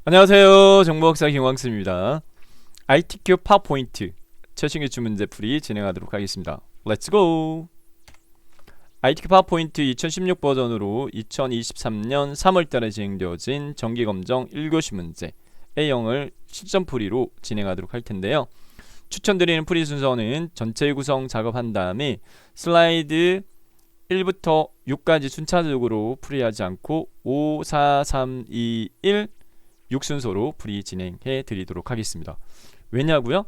안녕하세요. 정보학사 김광수입니다. ITQ 파워포인트 최신 기출 문제 풀이 진행하도록 하겠습니다. Let's go! ITQ 파워포인트 2016 버전으로 2023년 3월달에 진행되어진 정기검정 1교시 문제 A형을 실전 풀이로 진행하도록 할 텐데요. 추천드리는 풀이 순서는 전체 구성 작업한 다음에 슬라이드 1부터 6까지 순차적으로 풀이하지 않고 5, 4, 3, 2, 1 6순서로 풀이 진행해 드리도록 하겠습니다. 왜냐고요?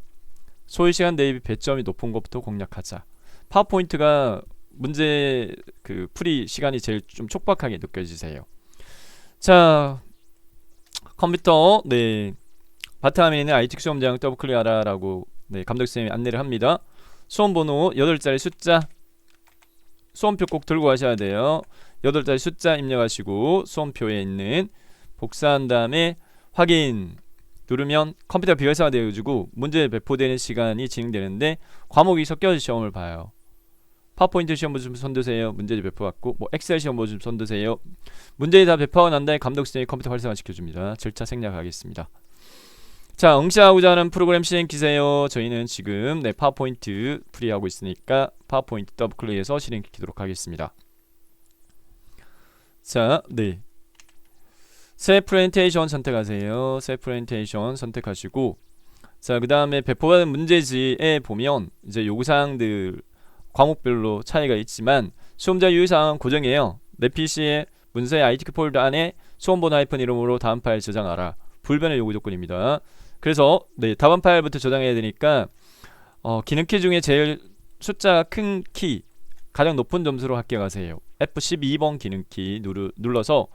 소요시간 대비 배점이 높은 것부터 공략하자. 파워포인트가 문제 풀이 시간이 제일 좀 촉박하게 느껴지세요. 자, 컴퓨터 바탕화면에 있는 ITQ 수험 제목 더블 클릭하라 라고 감독쌤이 안내를 합니다. 수험번호 8자리 숫자 수험표 꼭 들고 가셔야 돼요. 8자리 숫자 입력하시고 수험표에 있는 복사한 다음에 확인 누르면 컴퓨터 비활성화 되어지고 문제 배포되는 시간이 진행되는데 과목이 섞여서 시험을 봐요. 파워포인트 시험 좀 손드세요. 문제지 배포받고 엑셀 시험 좀 손드세요. 문제지 다 배포하고 난 다음에 감독쌤이 컴퓨터 활성화 시켜줍니다. 절차 생략하겠습니다. 자, 응시하고자 하는 프로그램 실행 키세요. 저희는 지금 파워포인트 풀이하고 있으니까 파워포인트 더블 클릭해서 실행 키도록 하겠습니다. 자, 새 프레젠테이션 선택하세요. 새 프레젠테이션 선택하시고, 자, 그 다음에 배포받은 문제지에 보면 이제 요구사항들 과목별로 차이가 있지만 수험자 유의사항은 고정이에요. 내 PC에 문서의 ITQ 폴더 안에 수험번호 하이픈 이름으로 다음 파일 저장하라. 불변의 요구 조건입니다. 그래서 답안 파일부터 저장해야 되니까 기능키 중에 제일 숫자가 큰 키, 가장 높은 점수로 합격하세요. F12번 기능키 눌러서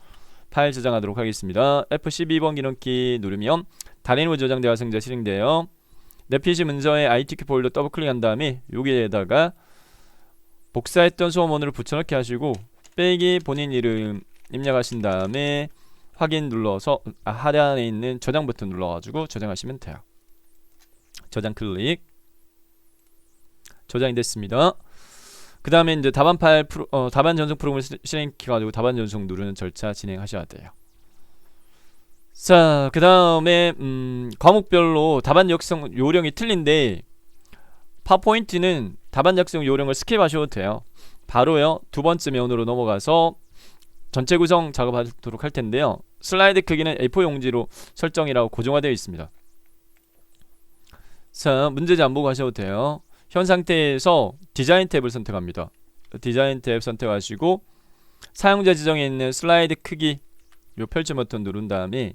파일 저장하도록 하겠습니다. F12번 기능키 누르면 단일로 저장되어 승자 실행돼요. 내 PC 문서에 ITQ 폴더 더블 클릭한 다음에 여기에다가 복사했던 수험번호를 붙여넣기 하시고 빼기 본인 이름 입력하신 다음에 확인 눌러서 하단에 있는 저장 버튼 눌러가지고 저장하시면 돼요. 저장 클릭. 저장이 됐습니다. 그 다음에 이제 답안 파일 답안 전송 프로그램을 실행해가지고 답안 전송 누르는 절차 진행하셔야 돼요. 자, 그 다음에 과목별로 답안 작성 요령이 틀린데 파워포인트는 답안 작성 요령을 스킵하셔도 돼요. 바로요 두 번째 면으로 넘어가서 전체 구성 작업하도록 할 텐데요. 슬라이드 크기는 A4 용지로 설정이라고 고정화되어 있습니다. 자, 문제지 안 보고 하셔도 돼요. 현 상태에서 디자인 탭을 선택합니다. 디자인 탭 선택하시고 사용자 지정에 있는 슬라이드 크기 요 펼침 버튼 누른 다음에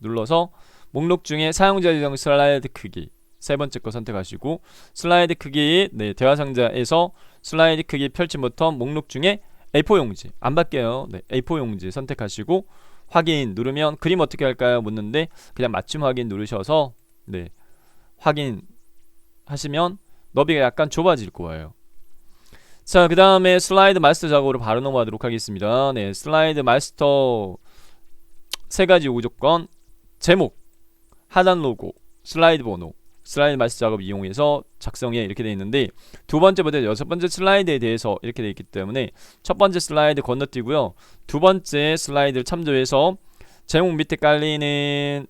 눌러서 목록 중에 사용자 지정 슬라이드 크기 세 번째 거 선택하시고 슬라이드 크기 대화 상자에서 슬라이드 크기 펼침 버튼 목록 중에 A4 용지 안 바뀌어요. A4 용지 선택하시고 확인 누르면 그림 어떻게 할까요? 묻는데 그냥 맞춤 확인 누르셔서 확인 하시면 너비가 약간 좁아질 거예요. 자, 그 다음에 슬라이드 마스터 작업으로 바로 넘어가도록 하겠습니다. 슬라이드 마스터 세 가지 요구 조건 제목, 하단 로고, 슬라이드 번호 슬라이드 마스터 작업 이용해서 작성해 이렇게 되어 있는데 두 번째부터 여섯 번째 슬라이드에 대해서 이렇게 되어 있기 때문에 첫 번째 슬라이드 건너뛰고요. 두 번째 슬라이드를 참조해서 제목 밑에 깔리는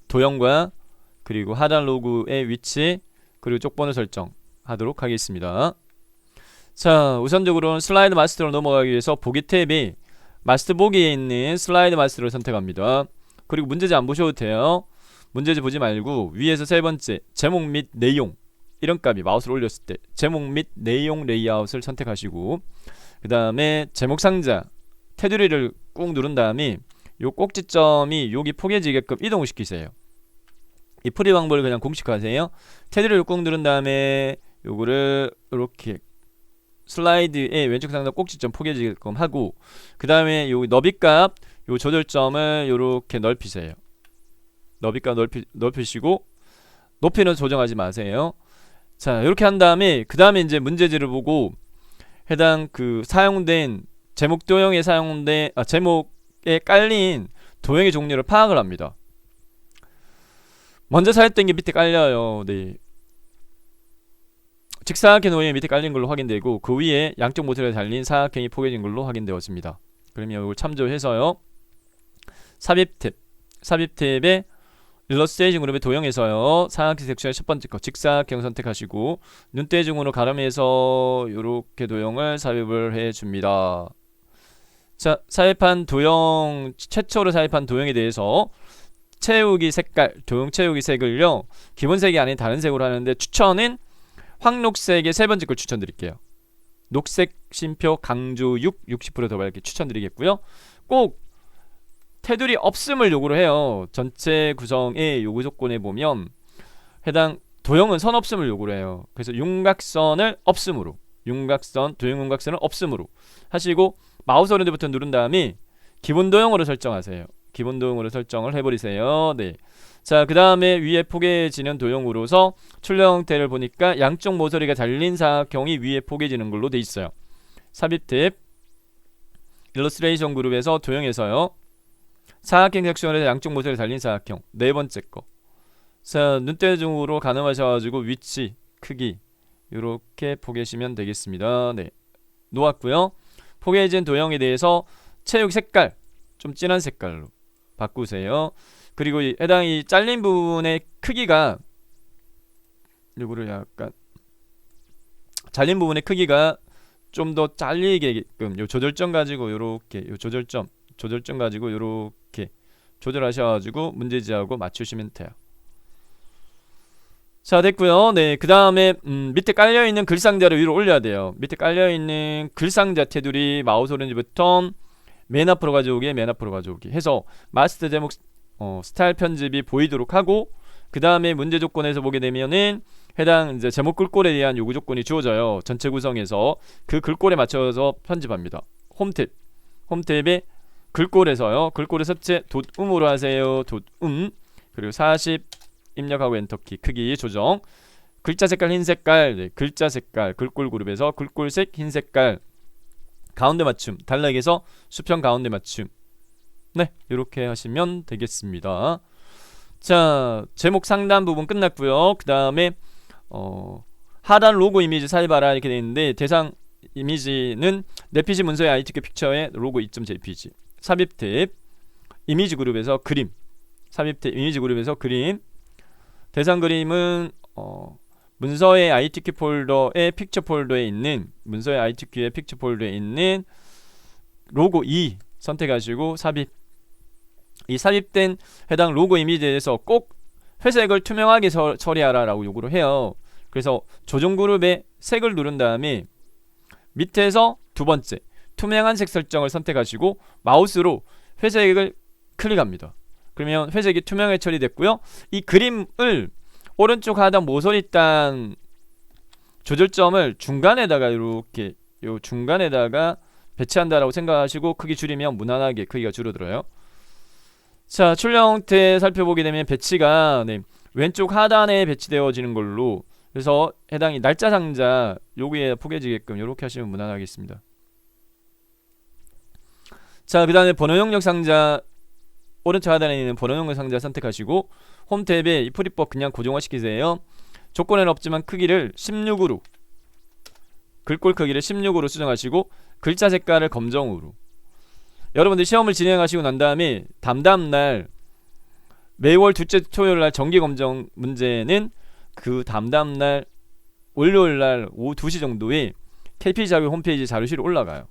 도형과 그리고 하단 로고의 위치 그리고 쪽번호 설정하도록 하겠습니다. 자, 우선적으로는 슬라이드 마스터로 넘어가기 위해서 보기 탭에 마스터 보기에 있는 슬라이드 마스터를 선택합니다. 그리고 문제지 안 보셔도 돼요. 문제지 보지 말고 위에서 세 번째 제목 및 내용 이런 값이 마우스를 올렸을 때 제목 및 내용 레이아웃을 선택하시고 그 다음에 제목 상자 테두리를 꾹 누른 다음에 요 꼭지점이 여기 포개지게끔 이동을 시키세요. 이 풀이 방법을 그냥 공식화하세요. 테두리를 꾹 누른 다음에 요거를 이렇게 슬라이드의 왼쪽 상단 꼭지점 포개지게끔 하고 그 다음에 요 너비값 요 조절점을 요렇게 넓히세요. 너비값 넓히시고 높이는 조정하지 마세요. 자, 이렇게 한 다음에 그 다음에 이제 문제지를 보고 해당 사용된 제목 도형에 사용된 제목에 깔린 도형의 종류를 파악을 합니다. 먼저 사용된 게 밑에 깔려요. 직사각형 도형이 밑에 깔린 걸로 확인되고 그 위에 양쪽 모서리에 달린 사각형이 포개진 걸로 확인되었습니다. 그러면 이걸 참조해서요 삽입 탭에 일러스트레이션 그룹의 도형에서요. 사각형 섹션의 첫 번째 거 직사각형 선택하시고 눈대중으로 가름해서 요렇게 도형을 삽입을 해줍니다. 자, 삽입한 도형, 최초로 삽입한 도형에 대해서 채우기 색깔, 도형 채우기 색을요, 기본색이 아닌 다른 색으로 하는데 추천은 황록색의 세 번째 걸 추천드릴게요. 녹색 심표 강조 60% 더 밝게 추천드리겠고요. 꼭 테두리 없음을 요구를 해요. 전체 구성의 요구 조건에 보면 해당 도형은 선 없음을 요구를 해요. 그래서 윤곽선을 없음으로, 도형 윤곽선을 없음으로 하시고 마우스 오른쪽 버튼 누른 다음에 기본 도형으로 설정하세요. 기본 도형으로 설정을 해버리세요. 네. 자, 그 다음에 위에 포개지는 도형으로서 출력 형태를 보니까 양쪽 모서리가 달린 사각형이 위에 포개지는 걸로 돼 있어요. 삽입 탭 일러스트레이션 그룹에서 도형에서요. 사각형 섹션에서 양쪽 모서리 달린 사각형 네 번째 거. 자, 눈대중으로 가늠하셔가지고 위치, 크기 이렇게 포개시면 되겠습니다. 네, 놓았고요. 포개진 도형에 대해서 채우기 색깔 좀 진한 색깔로 바꾸세요. 그리고 해당 이 잘린 부분의 크기가 요거를 약간 잘린 부분의 크기가 좀 더 잘리게끔 요 조절점 가지고 요렇게 요 조절점 가지고 요렇게 조절하셔가지고 문제지하고 맞추시면 돼요. 자, 됐고요. 네, 그 다음에 밑에 깔려있는 글상자를 위로 올려야 돼요. 밑에 깔려있는 글상자 테두리 마우스 오른쪽 버튼 맨 앞으로 가져오기 해서 마스터 제목 스타일 편집이 보이도록 하고, 그 다음에 문제 조건에서 보게 되면은 해당 이제 제목 글꼴에 대한 요구 조건이 주어져요. 전체 구성에서 그 글꼴에 맞춰서 편집합니다. 홈탭에 글꼴에서요. 글꼴의 섭제 닷음으로 하세요. 그리고 40 입력하고 엔터키 크기 조정. 글자 색깔 흰 색깔. 네, 글자 색깔 글꼴 그룹에서 글꼴색 흰 색깔. 가운데 맞춤 단락에서 수평 가운데 맞춤. 네, 이렇게 하시면 되겠습니다. 자, 제목 상단 부분 끝났고요. 그 다음에 하단 로고 이미지 삽입하라 이렇게 되어 있는데 대상 이미지는 내 PC 문서의 ITK 픽처의 로고 2.jpg. 삽입 탭 이미지 그룹에서 그림. 삽입 탭 이미지 그룹에서 그림. 대상 그림은 문서의 ITK 폴더의 픽처 폴더에 있는 문서의 ITK의 픽처 폴더에 있는 로고 2 선택하시고 삽입. 이 삽입된 해당 로고 이미지에서 꼭 회색을 투명하게 처리하라 라고 요구를 해요. 그래서 조정 그룹의 색을 누른 다음에 밑에서 두 번째 투명한 색 설정을 선택하시고 마우스로 회색을 클릭합니다. 그러면 회색이 투명하게 처리됐고요. 이 그림을 오른쪽 하단 모서리 단 조절점을 중간에다가 이렇게 요 중간에다가 배치한다라고 생각하시고 크기 줄이면 무난하게 크기가 줄어들어요. 자, 출력 형태 살펴보게 되면 배치가 왼쪽 하단에 배치되어지는 걸로, 그래서 해당이 날짜 상자 여기에 포개지게끔 이렇게 하시면 무난하겠습니다. 자, 그 다음에 번호 영역 상자 오른쪽 하단에 있는 번호 영역 상자 선택하시고 홈 탭에 이 프리법 그냥 고정화 시키세요. 조건에는 없지만 크기를 16으로 글꼴 크기를 16으로 수정하시고 글자 색깔을 검정으로. 여러분들 시험을 진행하시고 난 다음에 담담날 매월 둘째 토요일날 정기검정 문제는 그 담담날 월요일날 오후 2시 정도에 KP자료 홈페이지 자료실에 올라가요.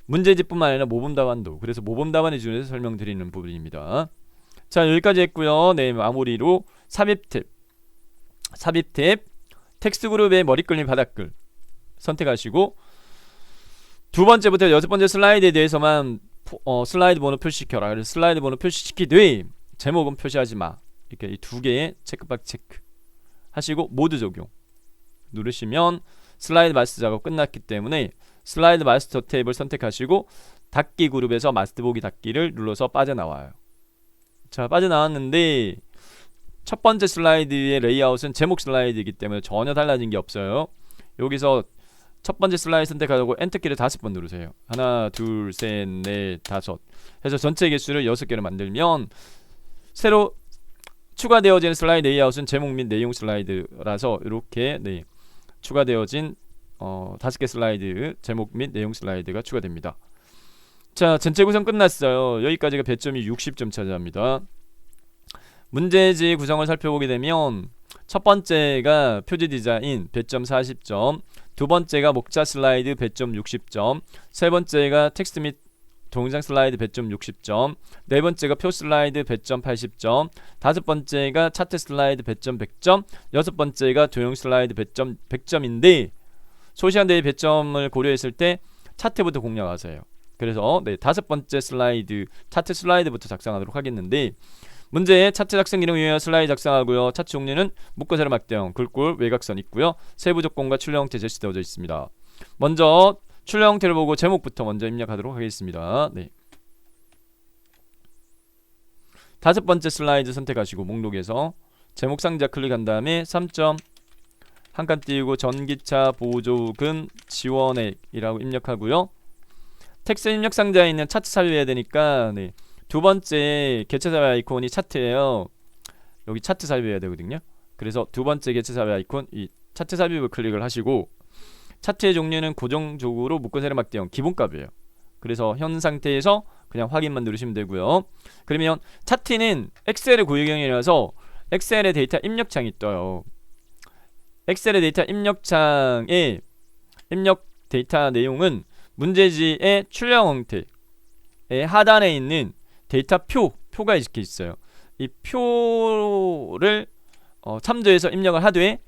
문제집뿐만 아니라 모범답안도. 그래서 모범답안에 준해서 설명드리는 부분입니다. 자, 여기까지 했고요. 네, 마무리로 삽입 탭 텍스트 그룹의 머리글림 바닥글 선택하시고 두 번째부터 여섯 번째 슬라이드에 대해서만 슬라이드 번호 표시시켜라. 그래서 슬라이드 번호 표시시키되 제목은 표시하지 마. 이렇게 이 두 개의 체크박스 체크 하시고 모드 적용 누르시면 슬라이드 마스터 작업 끝났기 때문에 슬라이드 마스터 탭을 선택하시고 닫기 그룹에서 마스터 보기 닫기를 눌러서 빠져나와요. 자, 빠져나왔는데 첫 번째 슬라이드의 레이아웃은 제목 슬라이드이기 때문에 전혀 달라진 게 없어요. 여기서 첫 번째 슬라이드 선택하고 엔터키를 5번 누르세요. 하나, 둘, 셋, 넷, 다섯 해서 전체 개수를 6개로 만들면 새로 추가되어진 슬라이드 레이아웃은 제목 및 내용 슬라이드라서 이렇게 추가되어진 5개 슬라이드 제목 및 내용 슬라이드가 추가됩니다. 자, 전체 구성 끝났어요. 여기까지가 배점이 60점 차지합니다. 문제지 구성을 살펴보게 되면 첫 번째가 표지 디자인 배점 40점, 두 번째가 목차 슬라이드 배점 60점, 세 번째가 텍스트 및 동영상 슬라이드 배점 60점, 네 번째가 표 슬라이드 배점 80점, 다섯 번째가 차트 슬라이드 배점 100점, 여섯 번째가 도형 슬라이드 배점 100점인데 소시한대의 배점을 고려했을 때 차트부터 공략하세요. 그래서 네, 다섯 번째 슬라이드 차트 슬라이드부터 작성하도록 하겠는데 문제에 차트 작성 기능 위에 슬라이드 작성하고요. 차트 종류는 묶어 세로 막대형, 글꼴, 외곽선 있고요. 세부 조건과 출력 형태 제시되어져 있습니다. 먼저 출력 형태를 보고 제목부터 먼저 입력하도록 하겠습니다. 네. 다섯 번째 슬라이드 선택하시고 목록에서 제목 상자 클릭한 다음에 3점 한 칸 띄우고 전기차 보조금 지원액이라고 입력하고요. 텍스트 입력 상자에 있는 차트 삽입해야 되니까 네. 두 번째 개체 삽입 아이콘이 차트예요. 여기 차트 삽입해야 되거든요. 그래서 두 번째 개체 삽입 아이콘 이 차트 삽입을 클릭을 하시고 차트의 종류는 고정적으로 묶어 세로 막대형 기본값이에요. 그래서 현 상태에서 그냥 확인만 누르시면 되고요. 그러면 차트는 엑셀의 구형이라서 엑셀의 데이터 입력창이 떠요. 엑셀의 데이터 입력창의 입력 데이터 내용은 문제지의 출력 형태의 하단에 있는 데이터 표가 이렇게 있어요. 이 표를 참조해서 입력을 하되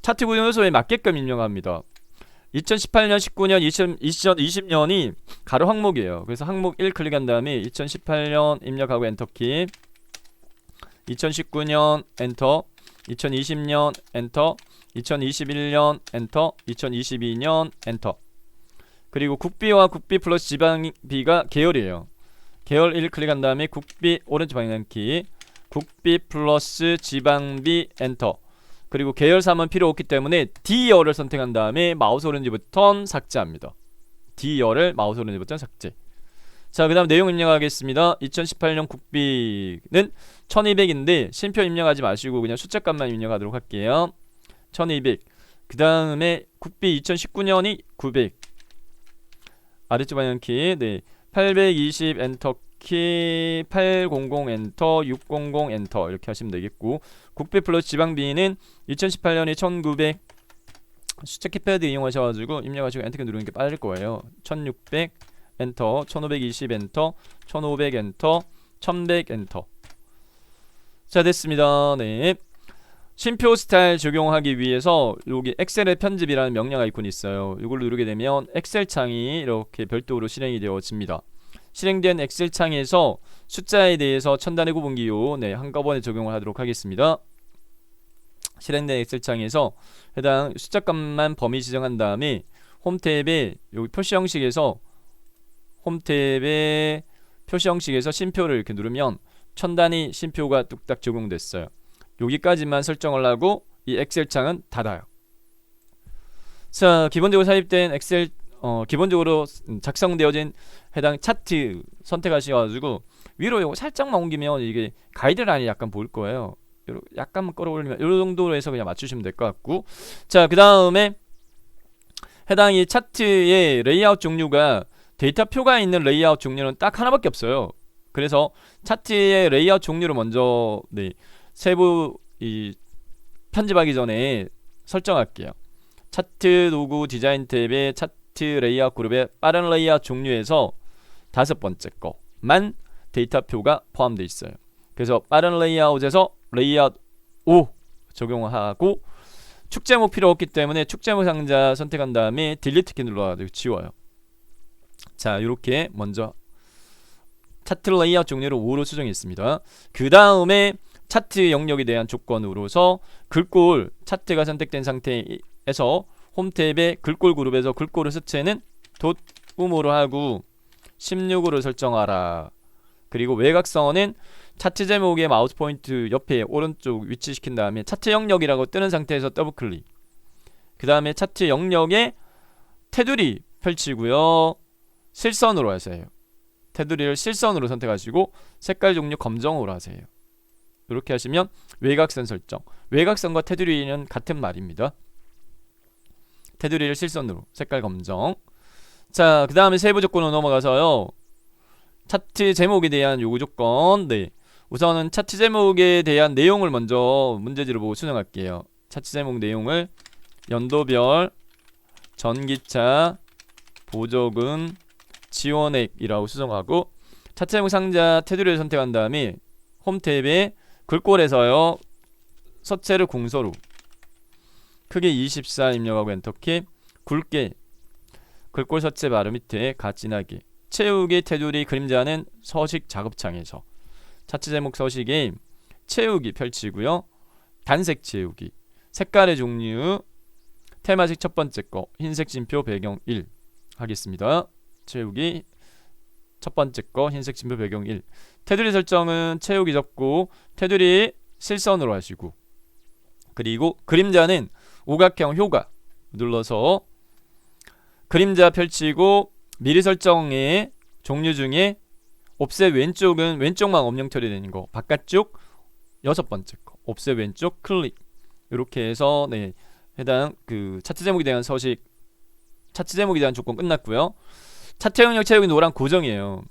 차트 구성 요소에 맞게끔 입력합니다. 2018년, 19년, 2020년이 가로 항목이에요. 그래서 항목 1 클릭한 다음에 2018년 입력하고 엔터키, 2019년 엔터, 2020년 엔터, 2021년 엔터, 2022년 엔터. 그리고 국비와 국비 플러스 지방비가 계열이에요. 계열 1 클릭한 다음에 국비 오른쪽 방향키, 국비 플러스 지방비 엔터. 그리고 계열 3은 필요 없기 때문에 D열을 선택한 다음에 마우스 오른쪽 버튼 삭제합니다. D열을 마우스 오른쪽 버튼 삭제. 자, 그 다음 내용 입력하겠습니다. 2018년 국비는 1200인데 심표 입력하지 마시고 그냥 숫자값만 입력하도록 할게요. 1200. 그 다음에 국비 2019년이 900. 아래쪽 방향키, 네, 820 엔터키, 800 엔터, 600 엔터 이렇게 하시면 되겠고, 국비 플러스 지방비는 2018년에 1900 숫자 키패드 이용하셔가지고 입력하시고 엔터키 누르는 게 빠를 거예요. 1600 엔터, 1520 엔터, 1500 엔터, 1100 엔터. 자, 됐습니다. 네. 심표 스타일 적용하기 위해서 여기 엑셀의 편집이라는 명령 아이콘이 있어요. 이걸 누르게 되면 엑셀 창이 이렇게 별도로 실행이 되어집니다. 실행된 엑셀 창에서 숫자에 대해서 천단의 구분기호 한꺼번에 적용을 하도록 하겠습니다. 실행된 엑셀 창에서 해당 숫자 값만 범위 지정한 다음에 홈 탭에 여기 표시 형식에서 홈 탭에 표시 형식에서 심표를 이렇게 누르면 천단위 심표가 뚝딱 적용됐어요. 여기까지만 설정을 하고 이 엑셀 창은 닫아요. 자, 기본적으로 삽입된 엑셀 기본적으로 작성되어진 해당 차트 선택하셔가지고 위로 요거 살짝만 옮기면 이게 가이드라인이 약간 보일 거예요. 약간만 끌어올리면 이 정도로 해서 그냥 맞추시면 될 것 같고, 자, 그 다음에 해당 이 차트의 레이아웃 종류가 데이터 표가 있는 레이아웃 종류는 딱 하나밖에 없어요. 그래서 차트의 레이아웃 종류를 먼저 세부 편집하기 전에 설정할게요. 차트 도구 디자인 탭의 차트 레이아웃 그룹의 빠른 레이아웃 종류에서 다섯 번째 거만 데이터 표가 포함되어 있어요. 그래서 빠른 레이아웃에서 레이아웃 5 적용하고 축제목 필요 없기 때문에 축제목 상자 선택한 다음에 딜리트 키 눌러가지고 지워요. 자, 이렇게 먼저 차트 레이아웃 종류를 5로 수정했습니다. 그 다음에 차트 영역에 대한 조건으로서 글꼴 차트가 선택된 상태에서 홈 탭의 글꼴 그룹에서 글꼴의 숫자는 닷음으로 하고 16으로 설정하라. 그리고 외곽선은 차트 제목의 마우스 포인트 옆에 오른쪽 위치시킨 다음에 차트 영역이라고 뜨는 상태에서 더블 클릭. 그 다음에 차트 영역에 테두리 펼치고요. 실선으로 하세요. 테두리를 실선으로 선택하시고 색깔 종류 검정으로 하세요. 이렇게 하시면 외곽선 설정. 외곽선과 테두리는 같은 말입니다. 테두리를 실선으로 색깔 검정. 자, 그 다음에 세부 조건으로 넘어가서요. 차트 제목에 대한 요구 조건. 네. 우선은 차트 제목에 대한 내용을 먼저 문제지로 보고 수정할게요. 차트 제목 내용을 연도별, 전기차, 보조금, 지원액이라고 수정하고, 차트 제목 상자 테두리를 선택한 다음에 홈 탭에 글꼴에서요 서체를 궁서로 크게 24 입력하고 엔터키. 굵게 글꼴 서체 바로 밑에 가진하게 채우기 테두리 그림자는 서식 작업창에서 차트 제목 서식에 채우기 펼치고요. 단색 채우기, 색깔의 종류, 테마식 첫 번째 거 흰색 진표 배경 1 하겠습니다. 채우기 첫 번째 거 흰색 진표 배경 1. 테두리 설정은 채우기 접고 테두리 실선으로 하시고, 그리고 그림자는 오각형 효과 눌러서 그림자 펼치고 미리 설정의 종류 중에 옵셋 왼쪽은 왼쪽만 엄령 처리되는 거, 바깥쪽 여섯 번째 거 옵셋 왼쪽 클릭, 이렇게 해서 네, 해당 그 차트 제목에 대한 서식, 차트 제목에 대한 조건 끝났고요. 차트 영역 채우기 노란 고정이에요.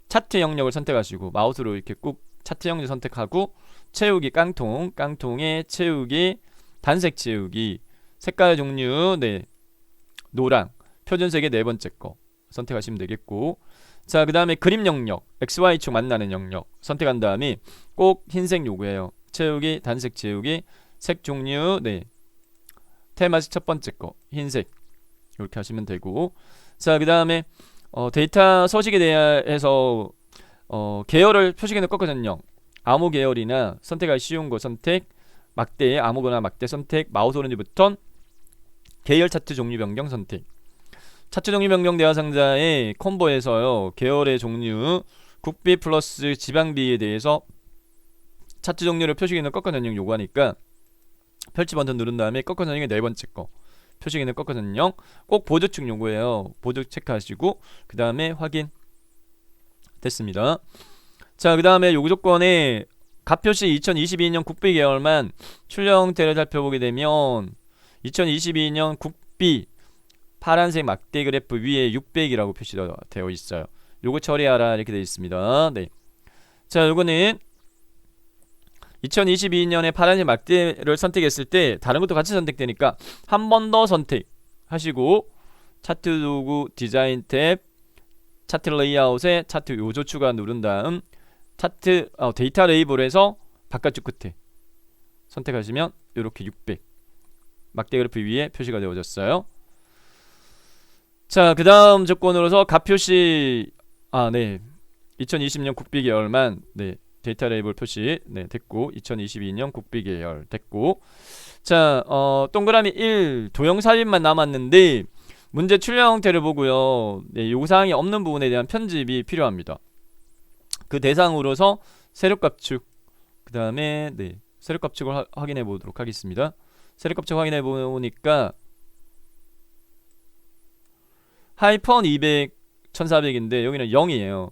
차트 영역을 선택하시고 마우스로 이렇게 꾹 차트 영역 선택하고 채우기 깡통, 깡통에 채우기 단색 채우기, 색깔 종류 네 노랑, 표준색의 네 번째 거 선택하시면 되겠고, 자, 그 다음에 그림 영역 XY축 만나는 영역 선택한 다음에 꼭 흰색 요구예요. 채우기 단색 채우기, 색 종류 네 테마식 첫 번째 거 흰색, 이렇게 하시면 되고, 자, 그 다음에 데이터 서식에 대해서 계열을 표시기는 꺾어 전령, 아무 계열이나 선택하기 쉬운 거 선택, 막대 아무거나 막대 선택, 마우스 오른쪽 버튼 계열 차트 종류 변경 선택. 차트 종류 변경 대화 상자의 콤보에서요 계열의 종류 국비 플러스 지방비에 대해서 차트 종류를 표시기는 꺾어 전령 요구하니까 펼치 버튼 누른 다음에 꺾어 전령의 네 번째 거 표시기는 꺾어 전령 꼭 보조축 요구해요. 보조 체크하시고 그 다음에 확인. 됐습니다. 자, 그 다음에 요구 조건에 값표시 2022년 국비 계열만 출력 형태를 살펴보게 되면 2022년 국비 파란색 막대 그래프 위에 600이라고 표시되어 있어요. 요거 처리하라 이렇게 되어 있습니다. 네. 자, 요거는 2022년에 파란색 막대를 선택했을 때 다른 것도 같이 선택되니까 한 번 더 선택하시고 차트 도구 디자인 탭 차트 레이아웃에 차트 요조 추가 누른 다음 차트 데이터 레이블에서 바깥쪽 끝에 선택하시면 이렇게 600 막대 그래프 위에 표시가 되어졌어요. 자, 그 다음 조건으로서 값표시 2020년 국비 계열만 네 데이터 레이블 표시 네 됐고 2022년 국비 계열 됐고, 자 동그라미 1 도형 삽입만 남았는데 문제 출력 형태를 보고요 네, 요구사항이 없는 부분에 대한 편집이 필요합니다. 그 대상으로서 세력값축 그 다음에 네 세력값축을 확인해 보도록 하겠습니다. 세력값축 확인해 보니까 하이펀 200 1400인데 여기는 0이에요.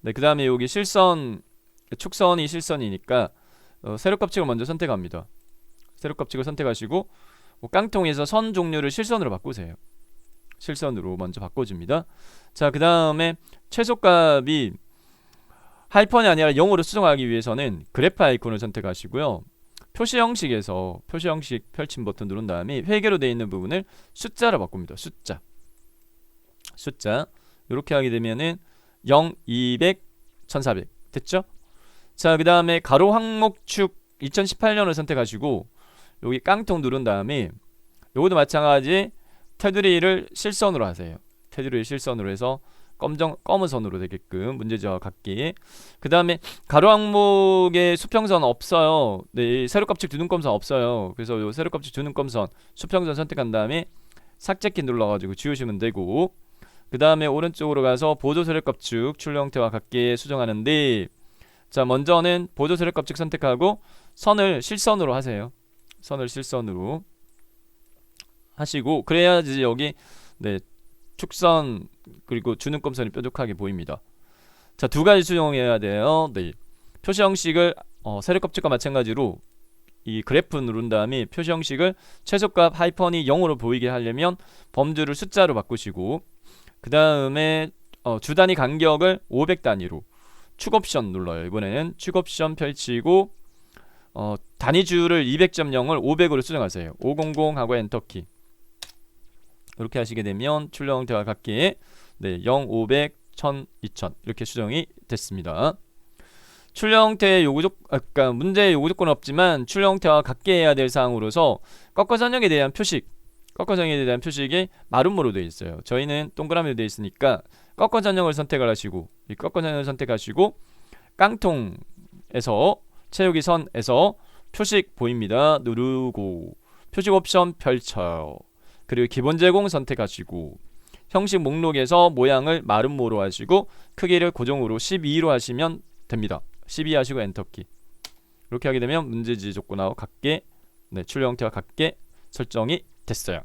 네, 그 다음에 여기 실선 축선이 실선이니까 세력값축을 먼저 선택합니다. 세력값축을 선택하시고 깡통에서 선 종류를 실선으로 바꾸세요. 실선으로 먼저 바꿔줍니다. 자, 그 다음에 최소값이 하이펀이 아니라 0으로 수정하기 위해서는 그래프 아이콘을 선택하시고요. 표시 형식에서 표시 형식 펼침 버튼 누른 다음에 회계로 되어 있는 부분을 숫자로 바꿉니다. 숫자 이렇게 하게 되면은 0, 200, 1400 됐죠? 자, 그 다음에 가로 항목축 2018년을 선택하시고 여기 깡통 누른 다음에 요것도 마찬가지 테두리를 실선으로 하세요. 테두리를 실선으로 해서 검은 선으로 되게끔 문제지와 같게. 그 다음에 가로 항목에 수평선 없어요. 네, 세로값축 두눈검선 없어요. 그래서 요 세로값축 두눈검선 수평선 선택한 다음에 삭제키 눌러가지고 지우시면 되고, 그 다음에 오른쪽으로 가서 보조 세력값축 출력 형태와 같게 수정하는데, 자, 먼저는 보조 세력값축 선택하고 선을 실선으로 하세요. 선을 실선으로 하시고 그래야지 여기 네 축선 그리고 주눈검선이 뾰족하게 보입니다. 자, 두 가지 수정해야 돼요. 네, 표시 형식을 세력값축과 마찬가지로 이 그래프 누른 다음에 표시 형식을 최소값 하이펀이 0으로 보이게 하려면 범주를 숫자로 바꾸시고, 그 다음에 주 단위 간격을 500단위로 축 옵션 눌러요. 이번에는 축 옵션 펼치고 단위주를 200.0을 500으로 수정하세요. 500 하고 엔터키. 이렇게 하시게 되면 출력 형태와 같게 0, 500, 1000, 2000 이렇게 수정이 됐습니다. 출력 형태의 그러니까 문제의 요구 조건은 없지만 출력 형태와 같게 해야 될 사항으로서 꺾어 선형에 대한 표식이 마름모로 되어 있어요. 저희는 동그라미로 되어 있으니까 꺾어 선형을 선택을 하시고 이 꺾어 선형을 선택하시고 깡통에서 채우기 선에서 표식 보입니다. 누르고 표식 옵션 펼쳐요. 그리고 기본 제공 선택하시고 형식 목록에서 모양을 마름모로 하시고 크기를 고정으로 12로 하시면 됩니다. 12 하시고 엔터키. 이렇게 하게 되면 문제지 조건하고 같게 출력 형태와 같게 설정이 됐어요.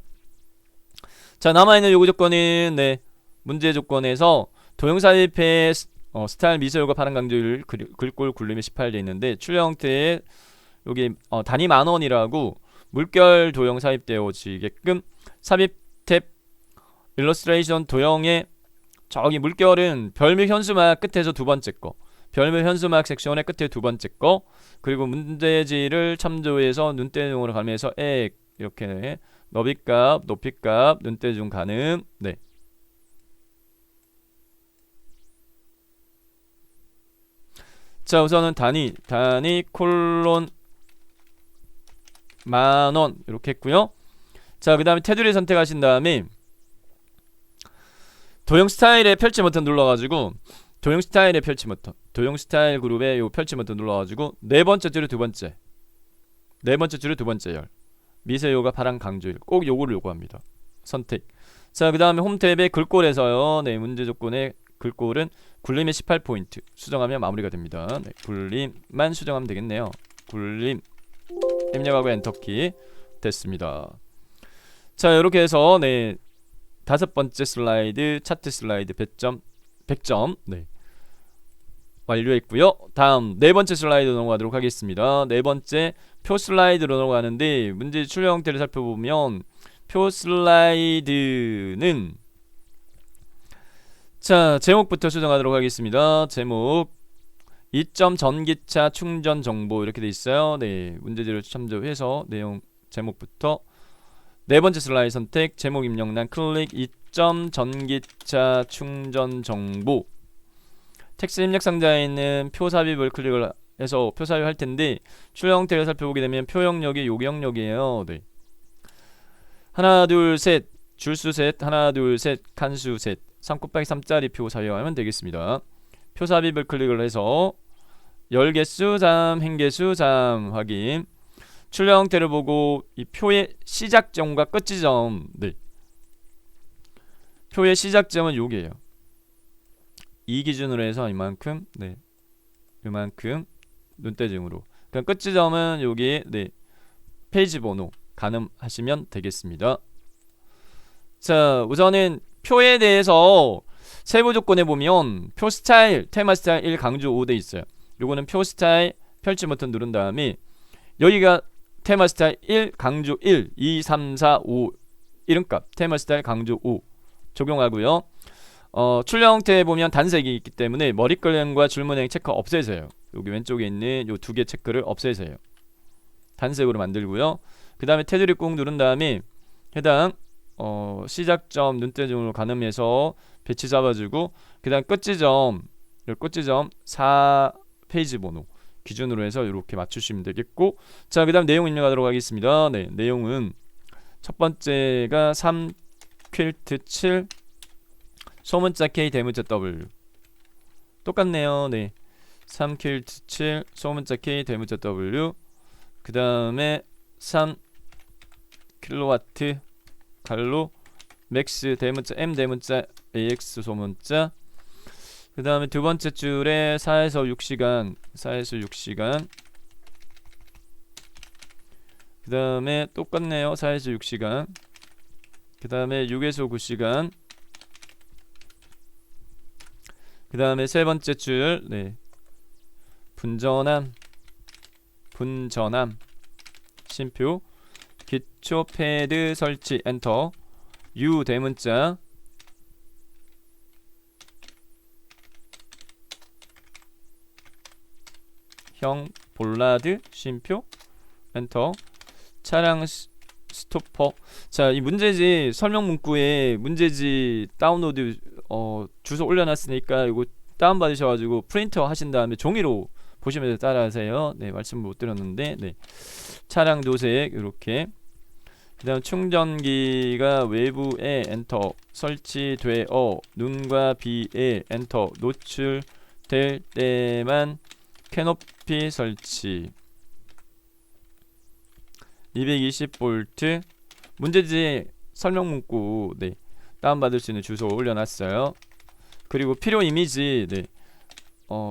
자, 남아있는 요구 조건은 문제 조건에서 도형삽입의 스타일 미소요가 파란 강조율 글꼴 굴림이 18 돼 있는데 출력 형태에 여기 단위 10,000원이라고 물결 도형 삽입되어지게끔 삽입 탭 일러스트레이션 도형의 저기 물결은 별묘 현수막 끝에서 두 번째 거, 별묘 현수막 섹션의 끝에 두 번째 거, 그리고 문제지를 참조해서 눈대중으로 가면서 이렇게 너비값, 높이값, 눈대중 가늠. 자, 우선은 단위 콜론 10,000원 이렇게 했고요. 자, 그 다음에 테두리 선택하신 다음에 도형 스타일의 펼치 버튼 눌러가지고 도형 스타일의 펼치 버튼, 도형 스타일 그룹의 요 펼치 버튼 눌러가지고 네 번째 줄의 두 번째 열 미세요가 파란 강조일 꼭 요거를 요구합니다. 선택. 자, 그 다음에 홈 탭의 글꼴에서요. 문제 조건의 글꼴은 굴림의 18포인트 수정하면 마무리가 됩니다. 굴림만 수정하면 되겠네요. 굴림 입력하고 엔터키 됐습니다. 자, 이렇게 해서 다섯 번째 슬라이드 차트 슬라이드 100점 완료했고요. 다음 네 번째 슬라이드 넘어가도록 하겠습니다. 네 번째 표 슬라이드로 넘어가는데 문제 출력 형태를 살펴보면 표 슬라이드는 자, 제목부터 수정하도록 하겠습니다. 제목 2점 전기차 충전 정보 이렇게 돼 있어요. 문제지를 참조해서 내용 제목부터 네 번째 슬라이드 선택 제목 입력란 클릭 2점 전기차 충전 정보 텍스트 입력 상자에 있는 표 삽입을 클릭을 해서 표 삽입할 텐데 출력 형태를 살펴보게 되면 표 영역이 요 영역이에요. 하나 둘 셋 줄수 셋 하나 둘 셋 칸수 셋 3×3짜리 표 사용하면 되겠습니다. 표 삽입을 클릭을 해서 열개수 3 행개수 3 확인. 출력 형태를 보고 이 표의 시작점과 끝지점 표의 시작점은 요게요. 이 기준으로 해서 이만큼 이만큼 눈대중으로 그럼 끝지점은 여기 페이지 번호 가늠하시면 되겠습니다. 자, 우선은 표에 대해서 세부 조건에 보면 표 스타일 테마 스타일 1 강조 5 돼 있어요. 요거는 표 스타일 펼치 버튼 누른 다음에 여기가 테마 스타일 1 강조 1 2 3 4 5 이름값 테마 스타일 강조 5 적용하고요. 출력 형태에 보면 단색이 있기 때문에 머리끌림과 줄무늬 체크 없애세요. 여기 왼쪽에 있는 요 두 개 체크를 없애세요. 단색으로 만들고요. 그 다음에 테두리 꾹 누른 다음에 해당 시작점 눈대중으로 가늠해서 배치 잡아주고 그 다음 끝지점 4페이지 번호 기준으로 해서 이렇게 맞추시면 되겠고 자, 그 다음 내용 입력하도록 하겠습니다. 내용은 첫 번째가 3 퀼트 7 소문자 K 대문자 W 똑같네요. 3 퀼트 7 소문자 K 대문자 W 그 다음에 3 킬로와트 갈로 맥스 대문자 M 대문자 AX 소문자 그 다음에 두 번째 줄에 4에서 6시간 그 다음에 똑같네요. 4에서 6시간 그 다음에 6에서 9시간 그 다음에 세 번째 줄 분전함 쉼표 기초 패드 설치 엔터 U 대문자 형 볼라드 쉼표 엔터. 차량 스토퍼. 자, 이 문제지 설명 문구에 문제지 다운로드 주소 올려놨으니까 이거 다운받으셔가지고 프린터 하신 다음에 종이로 보시면서 따라하세요. 네, 말씀 못 드렸는데, 네, 차량 도색 이렇게. 그 다음 충전기가 외부에 엔터 설치되어 눈과 비에 엔터 노출될 때만 캐노피 설치. 220V 문제지 설명 문구, 네, 다운받을 수 있는 주소 올려놨어요. 그리고 필요 이미지, 네,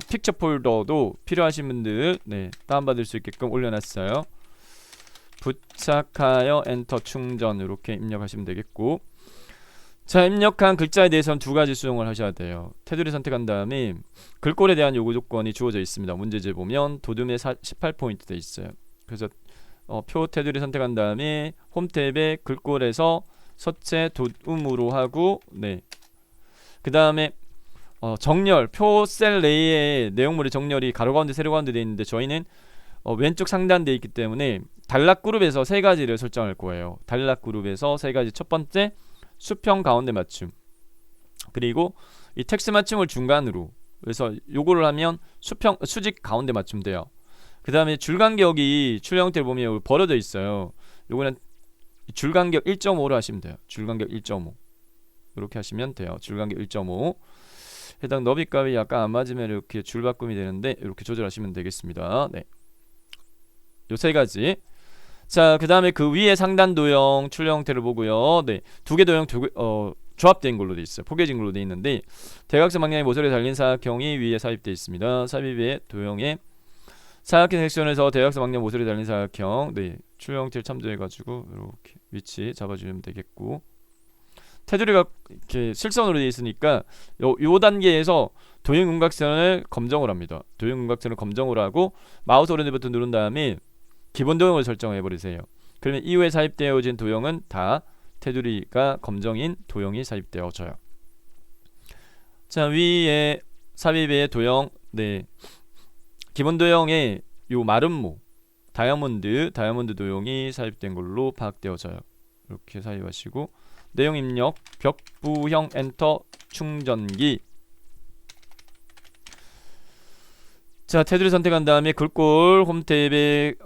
픽처 폴더도 필요하신 분들, 네, 다운받을 수 있게끔 올려놨어요. 부착하여 엔터 충전 이렇게 입력하시면 되겠고, 자, 입력한 글자에 대해서는 두 가지 수정을 하셔야 돼요. 테두리 선택한 다음에 글꼴에 대한 요구 조건이 주어져 있습니다. 문제지에 보면 도둠에 18포인트 돼 있어요. 그래서 표 테두리 선택한 다음에 홈 탭에 글꼴에서 서체 도움으로 하고, 네, 그 다음에 정렬 표 셀 내에 내용물의 정렬이 가로 가운데 세로 가운데 되어 있는데 저희는 왼쪽 상단되어 있기 때문에 단락 그룹에서 세 가지를 설정할 거예요. 단락 그룹에서 세 가지. 첫 번째 수평 가운데 맞춤, 그리고 이 텍스트 맞춤을 중간으로, 그래서 요거를 하면 수직 가운데 맞춤 돼요. 그 다음에 줄간격이 출력 형태를 보면 벌어져 있어요. 요거는 줄간격 1.5로 하시면 돼요. 줄간격 1.5 이렇게 하시면 돼요. 줄간격 1.5. 해당 너비 값이 약간 안 맞으면 이렇게 줄 바꿈이 되는데 이렇게 조절하시면 되겠습니다. 네, 요 세 가지. 자, 그 다음에 그 위에 상단 도형 출력 형태를 보고요. 네, 두 개 도형 조합된 걸로 돼 있어요. 포개진 걸로 돼 있는데 대각선 방향의 모서리에 달린 사각형이 위에 삽입되어 있습니다. 삽입의 도형에 사각형 섹션에서 대각선 방향 모서리에 달린 사각형, 네, 출력 형태를 참조해가지고 이렇게 위치 잡아주면 되겠고, 테두리가 이렇게 실선으로 되어 있으니까 요 단계에서 도형 윤곽선을 검정을 합니다. 도형 윤곽선을 검정을 하고 마우스 오른쪽 버튼 누른 다음에 기본 도형을 설정해 버리세요. 그러면 이후에 삽입되어진 도형은 다 테두리가 검정인 도형이 삽입되어져요. 자, 위에 삽입의 도형, 네, 기본 도형에 요 마름모 다이아몬드 도형이 삽입된 걸로 파악되어져요. 이렇게 삽입하시고 내용 입력 벽부형 엔터 충전기. 자, 테두리 선택한 다음에 글꼴 홈 탭에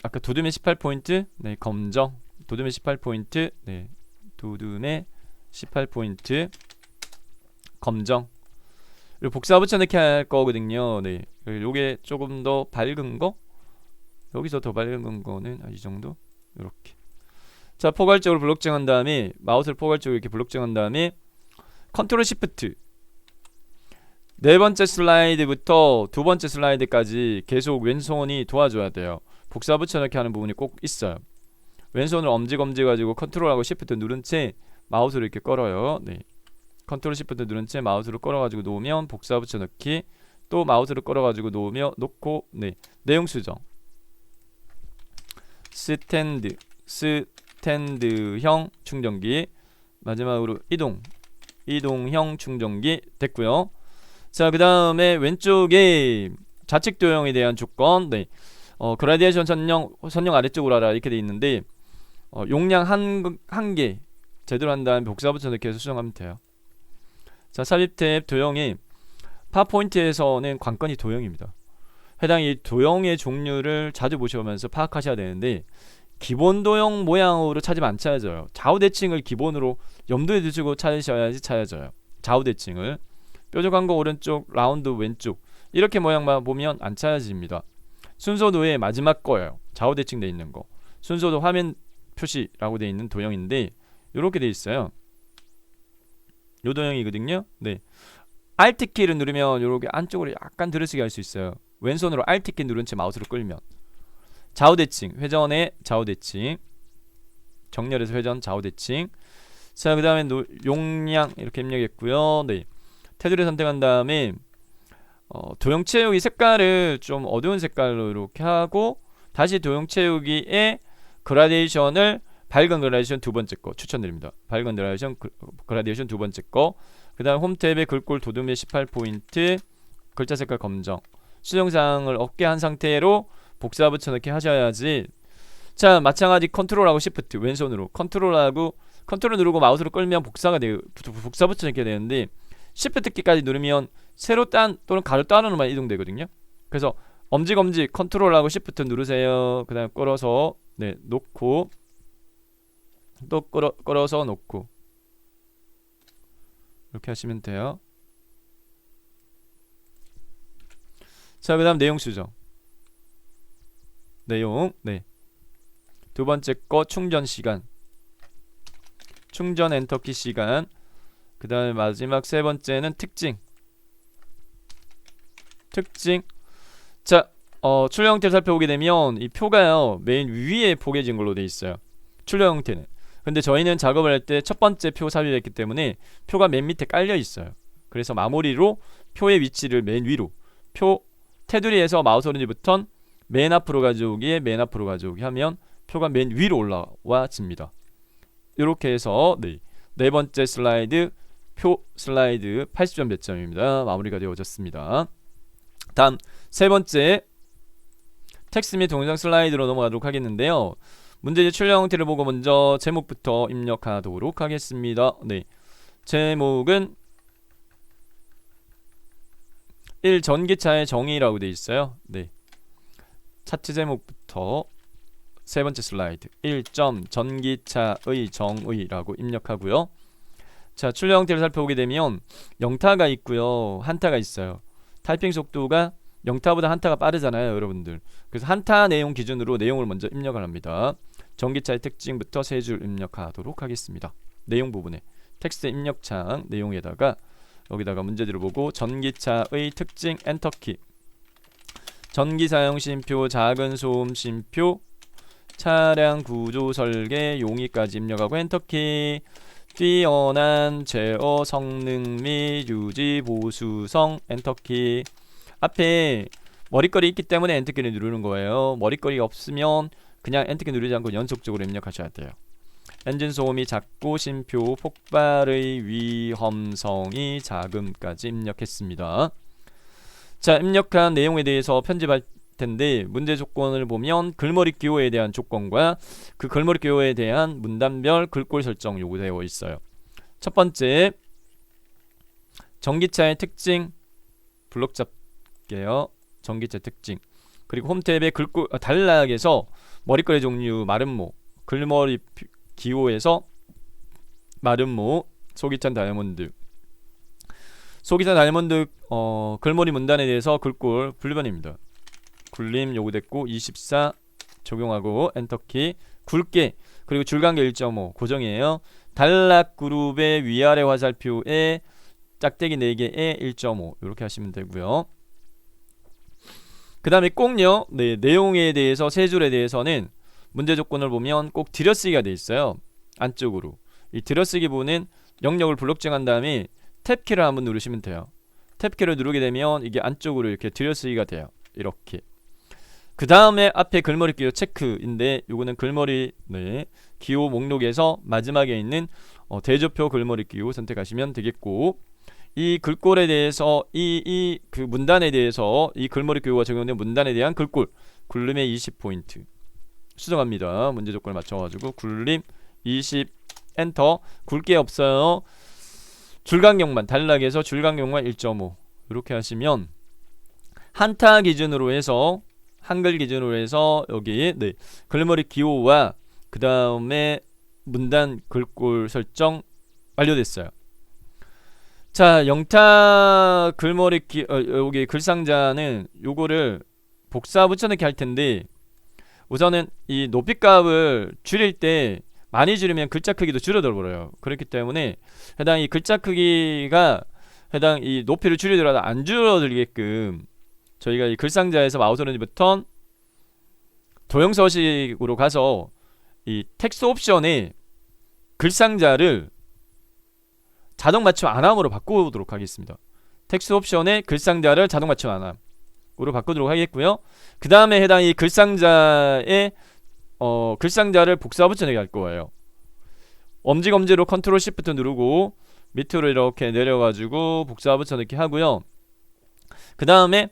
아까 도둠의 18포인트, 네, 검정 도둠의 18포인트, 네, 도둠의 18포인트 검정. 그리고 복사 붙여넣기 할 거거든요. 네, 요게 조금 더 밝은 거, 여기서 더 밝은 거는 이 정도. 이렇게. 자, 포괄적으로 블록칭한 다음에 마우스를 포괄적으로 이렇게 블록칭한 다음에 컨트롤 시프트 네 번째 슬라이드부터 두 번째 슬라이드까지 계속 왼손이 도와줘야 돼요. 복사 붙여넣기 하는 부분이 꼭 있어요. 왼손을 엄지검지 가지고 컨트롤하고 시프트 누른 채 마우스를 이렇게 끌어요. 네, 컨트롤 시프트 누른 채 마우스를 끌어가지고 놓으면 복사 붙여넣기, 또 마우스를 끌어가지고 놓고, 네, 내용 수정 스탠드형 충전기, 마지막으로 이동형 충전기 됐고요. 자, 그 다음에 왼쪽에 좌측 도형에 대한 조건, 네, 그라디에이션 선형 아래쪽으로 하라 이렇게 돼 있는데 용량 한 개 제대로 한 다음에 복사 붙여넣기 해서 수정하면 돼요. 자, 삽입 탭 도형이 파워포인트에서는 관건이 도형입니다. 해당 이 도형의 종류를 자주 보시면서 파악하셔야 되는데 기본 도형 모양으로 찾으면 안 찾아져요. 좌우 대칭을 기본으로 염두에 두시고 찾으셔야지 찾아져요. 좌우 대칭을 뾰족한 거 오른쪽, 라운드 왼쪽 이렇게 모양만 보면 안 찾아집니다. 순서도의 마지막 거예요. 좌우 대칭 돼 있는 거. 순서도 화면 표시라고 돼 있는 도형인데 이렇게 돼 있어요. 요 도형이거든요. 네, Alt 키를 누르면 이렇게 안쪽으로 약간 들으시게 할 수 있어요. 왼손으로 Alt 키 누른 채 마우스를 끌면 좌우 대칭, 회전의 좌우 대칭, 정렬해서 회전 좌우 대칭. 자, 그 다음에 용량 이렇게 입력했고요. 네, 테두리 선택한 다음에 도형 채우기 색깔을 좀 어두운 색깔로 이렇게 하고 다시 도형 채우기에 그라데이션을 밝은 그라데이션 두 번째 거 추천드립니다. 밝은 그라데이션 두 번째 거. 그 다음 홈 탭에 글꼴 도둠의 18포인트 글자 색깔 검정. 수정사항을 없게 한 상태로 복사 붙여넣기 하셔야지. 자, 마찬가지 컨트롤하고 시프트 왼손으로 컨트롤 누르고 마우스로 끌면 복사 붙여넣기가 되는데 시프트 키까지 누르면 세로 또는 가로 따로만 이동되거든요. 그래서 엄지검지 컨트롤하고 시프트 누르세요. 그 다음에 끌어서 놓고 또 끌어서 놓고 이렇게 하시면 돼요. 자, 그 다음 내용 수정. 두 번째 거 충전 시간, 충전 엔터키 시간. 그 다음에 마지막 세 번째는 특징. 자, 출력 형태를 살펴보게 되면 이 표가요 맨 위에 포개진 걸로 돼 있어요, 출력 형태는. 근데 저희는 작업을 할 때 첫 번째 표 삽입을 했기 때문에 표가 맨 밑에 깔려 있어요. 그래서 마무리로 표의 위치를 맨 위로, 표 테두리에서 마우스 오른쪽부터 맨 앞으로 가져오기 하면 표가 맨 위로 올라와집니다. 이렇게 해서 네 번째 슬라이드, 표 슬라이드 80점 배점입니다. 마무리가 되어졌습니다. 다음 세 번째 텍스트 및 동영상 슬라이드로 넘어가도록 하겠는데요. 문제집 출력 형태를 보고 먼저 제목부터 입력하도록 하겠습니다. 제목은 1. 전기차의 정의라고 되어 있어요. 차트 제목부터 세 번째 슬라이드 1점 전기차의 정의라고 입력하고요. 자, 출력 형태를 살펴보게 되면 영타가 있고요, 한타가 있어요. 타이핑 속도가 영타보다 한타가 빠르잖아요, 여러분들. 그래서 한타 내용 기준으로 내용을 먼저 입력을 합니다. 전기차의 특징부터 세 줄 입력하도록 하겠습니다. 내용 부분에 텍스트 입력창 내용에다가 여기다가 문제들을 보고 전기차의 특징 엔터키, 전기 사용 쉼표, 작은 소음 쉼표, 차량 구조 설계 용의까지 입력하고 엔터키. 뛰어난 제어 성능 및 유지 보수성 엔터키. 앞에 머릿거리 있기 때문에 엔터키를 누르는 거예요. 머릿거리가 없으면 그냥 엔터키 누르지 않고 연속적으로 입력하셔야 돼요. 엔진 소음이 작고 쉼표 폭발의 위험성이 작음까지 입력했습니다. 자, 입력한 내용에 대해서 편집할 텐데 문제 조건을 보면 글머리 기호에 대한 조건과 그 글머리 기호에 대한 문단별 글꼴 설정 요구되어 있어요. 첫 번째 전기차의 특징 블록 잡게요. 전기차 특징. 그리고 홈탭의 글꼴 단락에서 머릿거리 종류 마름모, 글머리 기호에서 마름모, 소기찬 다이아몬드. 소기찬 다이아몬드 글머리 문단에 대해서 글꼴 불변입니다. 굴림 요구됐고 24 적용하고 엔터키. 굵게 그리고 줄간격 1.5 고정이에요. 단락 그룹의 위아래 화살표에 짝대기 4개에 1.5 이렇게 하시면 되고요. 그 다음에 꼭요, 내용에 대해서 세 줄에 대해서는 문제 조건을 보면 꼭 들여쓰기가 돼 있어요. 안쪽으로 이 들여쓰기 부분은 영역을 블록칭한 다음에 탭키를 한번 누르시면 돼요. 탭키를 누르게 되면 이게 안쪽으로 이렇게 들여쓰기가 돼요. 이렇게. 그 다음에 앞에 글머리 기호 체크인데 요거는 글머리 기호 목록에서 마지막에 있는 대조표 글머리 기호 선택하시면 되겠고, 이 글꼴에 대해서 그 문단에 대해서 이 글머리 기호가 적용된 문단에 대한 글꼴 굴림의 20포인트 수정합니다. 문제 조건을 맞춰가지고 굴림 20 엔터. 굵게 없어요. 줄간격만 단락에서 줄간격만 1.5 이렇게 하시면 한타 기준으로 해서 한글 기준으로 해서 여기 글머리 기호와 그 다음에 문단 글꼴 설정 완료됐어요. 자, 영타 글머리 여기 글상자는 요거를 복사 붙여넣기 할 텐데 우선은 이 높이 값을 줄일 때 많이 줄이면 글자 크기도 줄어들어 버려요. 그렇기 때문에 해당 이 글자 크기가 해당 이 높이를 줄이더라도 안 줄어들게끔 저희가 이 글상자에서 마우스 오른쪽부터 도형 서식으로 가서 이 텍스트 옵션에 글상자를 자동 맞춤 안함으로 바꾸도록 하겠습니다. 텍스트 옵션에 글상자를 자동 맞춤 안함으로 바꾸도록 하겠고요. 그 다음에 해당 이 글상자에 글상자를 복사 붙여내게 할 거예요. 엄지검지로 컨트롤 시프트 누르고 밑으로 이렇게 내려가지고 복사 붙여넣기 하고요. 그 다음에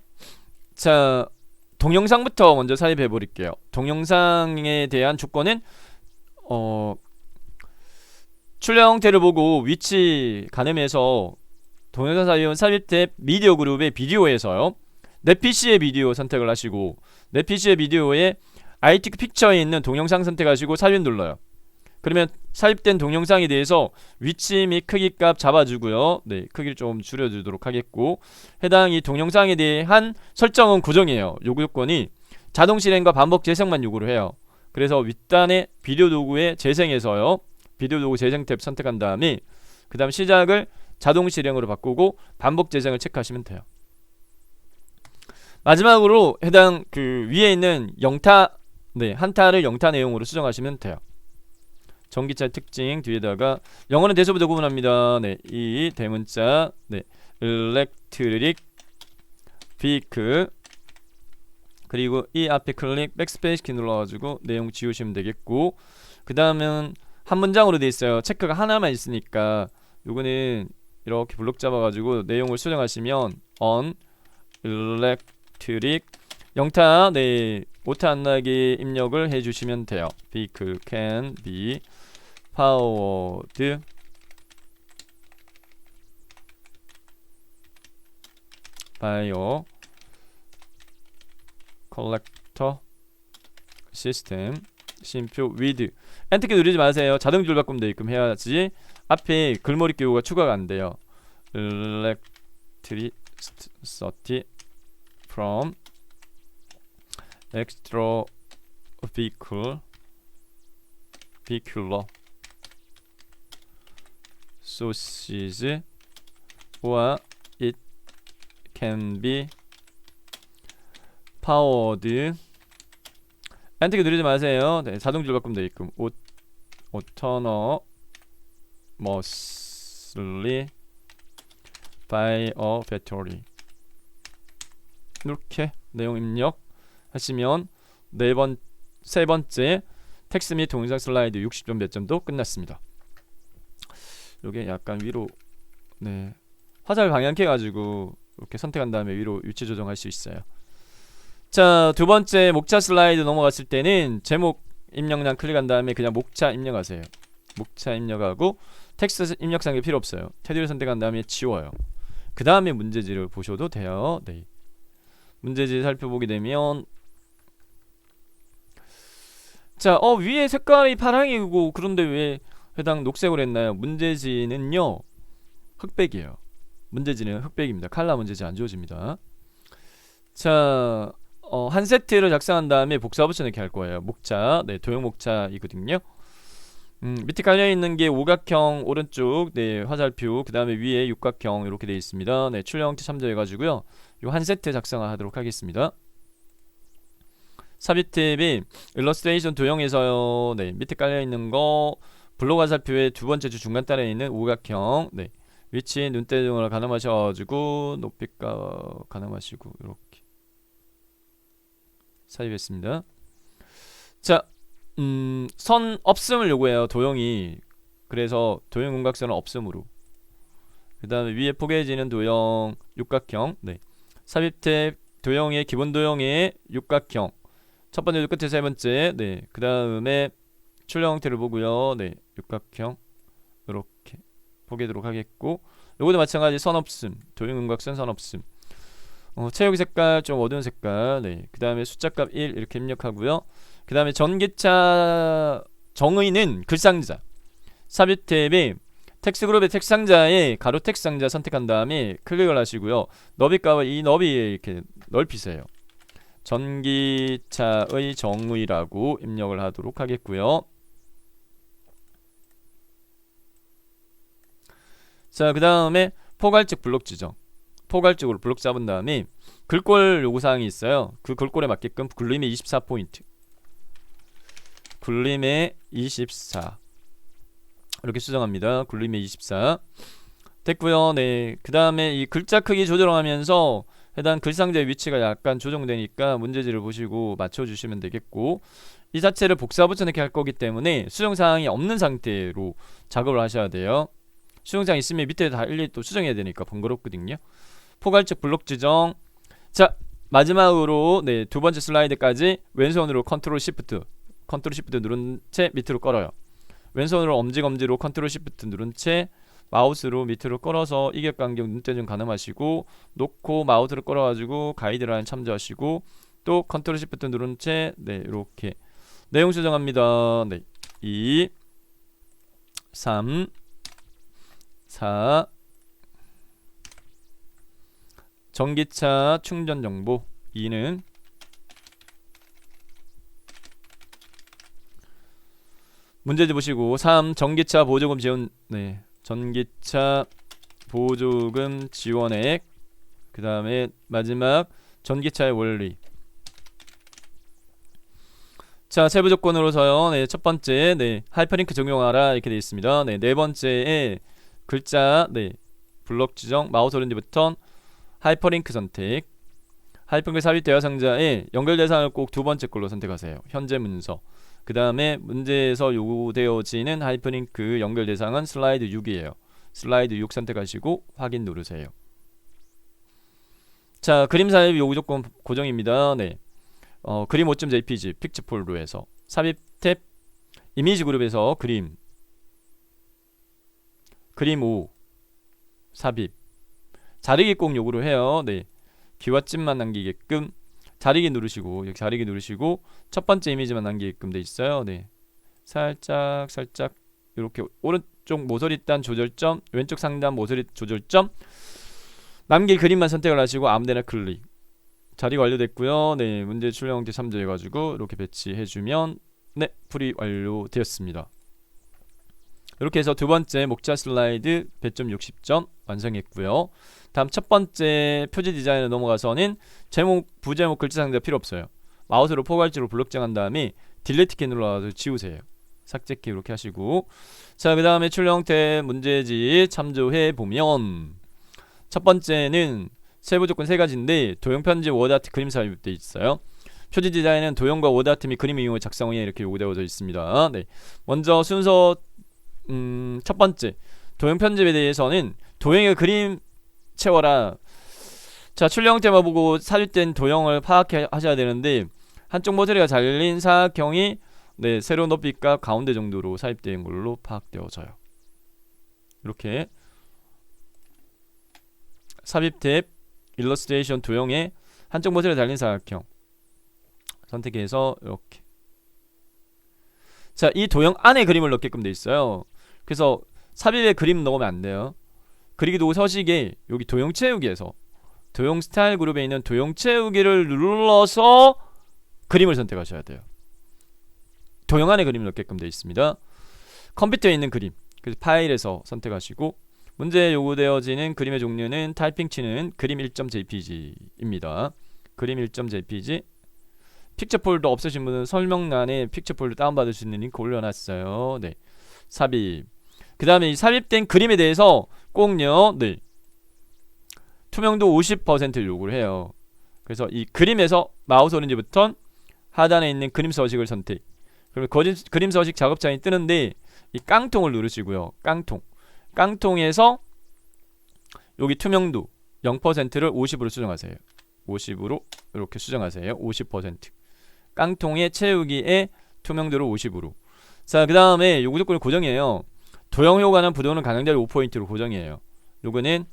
자, 동영상부터 먼저 삽입해 버릴게요. 동영상에 대한 조건은 출력 형태를 보고 위치 가늠해서 동영상 삽입 탭 미디어 그룹의 비디오에서요, 내 PC의 비디오 선택을 하시고 내 PC의 비디오에 IT 픽처에 있는 동영상 선택하시고 삽입 눌러요. 그러면 삽입된 동영상에 대해서 위치 및 크기 값 잡아주고요. 네, 크기를 좀 줄여주도록 하겠고, 해당 이 동영상에 대한 설정은 고정이에요. 요구 요건이 자동 실행과 반복 재생만 요구를 해요. 그래서 윗단에 비디오 도구에 재생해서요, 비디오 도구 재생 탭 선택한 다음에 그 다음 시작을 자동 실행으로 바꾸고 반복 재생을 체크하시면 돼요. 마지막으로 해당 그 위에 있는 영타, 네, 한타를 영타 내용으로 수정하시면 돼요. 전기차 특징 뒤에다가 영어는 대소부터 구분합니다. 네, 이 대문자, 네, electric vehicle, 그리고 이 앞에 클릭 백스페이스 키 눌러가지고 내용 지우시면 되겠고, 그 다음은 한 문장으로 돼 있어요. 체크가 하나만 있으니까 요거는 이렇게 블록 잡아가지고 내용을 수정하시면 on electric 영타, 네, 오타 안 나게 입력을 해주시면 돼요. vehicle can be powered by a collector system 심표 with 엔터키 누르지 마세요. 자동 줄바꿈 되게끔 해야지 앞에 글머리 기호가 추가가 안 돼요. electricity from extra vehicular sources or it can be powered. 엔터키 누르지 마세요. 네, 자동 줄바꿈 되게끔 autonomously by a battery. 이렇게 내용 입력 하시면 세 번째 텍스트 및 동영상 슬라이드 60점 몇 점도 끝났습니다. 요게 약간 위로, 네, 화살 방향키 해가지고 이렇게 선택한 다음에 위로 위치 조정할 수 있어요. 자, 두 번째 목차 슬라이드 넘어갔을 때는 제목 입력량 클릭한 다음에 그냥 목차 입력하세요. 목차 입력하고 텍스트 입력상이 필요 없어요. 테두리 선택한 다음에 지워요. 그 다음에 문제지를 보셔도 돼요. 네, 문제지 살펴보게 되면, 자, 위에 색깔이 파랑이고 그런데 왜 해당 녹색으로 했나요? 문제지는요, 흑백이에요. 문제지는 흑백입니다. 칼라 문제지 안 지워집니다. 자, 한 세트를 작성한 다음에 복사 붙여넣기 할 거예요. 목차, 네, 도형 목차이거든요. 밑에 깔려있는 게 오각형 오른쪽, 네, 화살표, 그 다음에 위에 육각형 이렇게 되어 있습니다. 네, 출력 형태 참조해가지고요, 요 한 세트 작성하도록 하겠습니다. 삽입 탭이 일러스트레이션 도형에서요, 네, 밑에 깔려있는 거 블록 화살표의 두 번째 줄 중간 단에 있는 오각형, 네, 위치 눈대중을 가늠하셔가지고 높이가 가늠하시고 이렇게 삽입했습니다. 자, 선 없음을 요구해요, 도형이. 그래서 도형 윤곽선은 없음으로. 그 다음에 위에 포개지는 도형 육각형, 네, 삽입 탭 도형의 기본 도형의 육각형 첫 번째 끝에 세 번째, 네, 그 다음에 출력 형태를 보고요, 네, 육각형 이렇게 보게도록 하겠고, 요것도 마찬가지 선 없음, 도형 윤곽선 선 없음. 체육 색깔 좀 어두운 색깔, 네, 그 다음에 숫자값 1 이렇게 입력하고요. 그 다음에 전기차 정의는 글상자, 삽입 탭에 텍스트 그룹의 텍스트 상자에 가로 텍스트 상자 선택한 다음에 클릭을 하시고요, 너비 값을 이 너비에 이렇게 넓히세요. 전기차의 정의라고 입력을 하도록 하겠고요. 자, 그 다음에 포괄적 블록 지정, 포괄적으로 블록 잡은 다음에 글꼴 요구사항이 있어요. 그 글꼴에 맞게끔 굴림의 24포인트, 굴림의 24 이렇게 수정합니다. 굴림의 24 됐고요. 네, 그 다음에 이 글자 크기 조절하면서 해당 글상자의 위치가 약간 조정되니까 문제지를 보시고 맞춰주시면 되겠고, 이 자체를 복사 붙여넣기 할 거기 때문에 수정사항이 없는 상태로 작업을 하셔야 돼요. 수정사항 있으면 밑에 다 일일이 또 수정해야 되니까 번거롭거든요. 포괄적 블록 지정. 자, 마지막으로 네, 두 번째 슬라이드까지 왼손으로 컨트롤 시프트 누른 채 밑으로 끌어요. 왼손으로 엄지검지로 컨트롤 시프트 누른 채 마우스로 밑으로 끌어서 이격간격 눈대중 가늠하시고 놓고 마우스로 끌어가지고 가이드라인 참조하시고 또 컨트롤 시프트 누른 채 네, 이렇게 내용 수정합니다. 네, 2 3 4 전기차 충전 정보 2는 문제지 보시고 3 전기차 보조금 지원 네 전기차 보조금 지원액 그 다음에 마지막 전기차의 원리. 자 세부 조건으로서요. 네 첫번째 네 하이퍼링크 적용하라 이렇게 되어 있습니다. 네 번째에 글자 네 블럭 지정 마우스 오른쪽 버튼 하이퍼링크 선택 하이퍼링크 삽입 대화 상자에 연결 대상을 꼭 두 번째 걸로 선택하세요. 현재 문서 그 다음에 문제에서 요구되어지는 하이퍼링크 연결 대상은 슬라이드 6이에요. 슬라이드 6 선택하시고 확인 누르세요. 자 그림 삽입 요구 조건 고정입니다. 네 그림 5.jpg 픽처 폴더에서 삽입 탭 이미지 그룹에서 그림 5 삽입 자르기 꼭 요구를 해요. 네 기와집만 남기게끔 자르기 누르시고 여기 자르기 누르시고 첫 번째 이미지만 남기게끔 돼 있어요. 네 살짝 이렇게 오른쪽 모서리 단 조절점 왼쪽 상단 모서리 조절점 남길 그림만 선택을 하시고 아무데나 클릭. 자리가 완료됐고요. 네 문제 출력 형태 참조해가지고 이렇게 배치해주면 네 풀이 완료되었습니다. 이렇게 해서 두 번째 목차 슬라이드 배점 60점 완성했고요. 다음 첫 번째 표지 디자인으로 넘어가서는 제목, 부제목, 글자 상자 필요 없어요. 마우스로 포괄지로 블록 정한 다음에 딜리트 키 눌러서 지우세요. 삭제 키 이렇게 하시고 자 그 다음에 출력 형태 문제지 참조해 보면 첫 번째는 세부 조건 세 가지인데 도형 편집 워드 아트 그림 삽입되어 있어요. 표지 디자인은 도형과 워드 아트 및 그림 이용의 작성 후에 이렇게 요구되어져 있습니다. 네 먼저 순서 첫 번째 도형 편집에 대해서는 도형의 그림 채워라. 자 출력 형태만 보고 삽입된 도형을 파악하셔야 되는데 한쪽 모서리가 잘린 사각형이 네 세로 높이가 가운데 정도로 삽입된 걸로 파악되어져요. 이렇게 삽입 탭 일러스트레이션 도형에 한쪽 모서리가 잘린 사각형 선택해서 이렇게 자 이 도형 안에 그림을 넣게끔 돼 있어요. 그래서 삽입에 그림 넣으면 안 돼요. 그리기 도구 서식에 여기 도형 채우기에서 도형 스타일 그룹에 있는 도형 채우기를 눌러서 그림을 선택하셔야 돼요. 도형 안에 그림을 넣게끔 되어 있습니다. 컴퓨터에 있는 그림 그래서 파일에서 선택하시고 문제에 요구되어지는 그림의 종류는 타이핑치는 그림 1.jpg입니다. 그림 1.jpg 픽처 폴더 없으신 분은 설명란에 픽처 폴더 다운받을 수 있는 링크 올려놨어요. 네 삽입 그 다음에 이 삽입된 그림에 대해서 꼭요 네 투명도 50%를 요구를 해요. 그래서 이 그림에서 마우스 오른쪽 버튼 하단에 있는 그림 서식을 선택 그러면 그림 서식 작업창이 뜨는데 이 깡통을 누르시고요. 깡통에서 여기 투명도 0%를 50으로 수정하세요. 50으로 이렇게 수정하세요. 50% 깡통에 채우기에 투명도를 50으로 자 그 다음에 요구 조건을 고정해요. 도형 효과는 부도는 가장자리 5%로 고정이에요. 요거는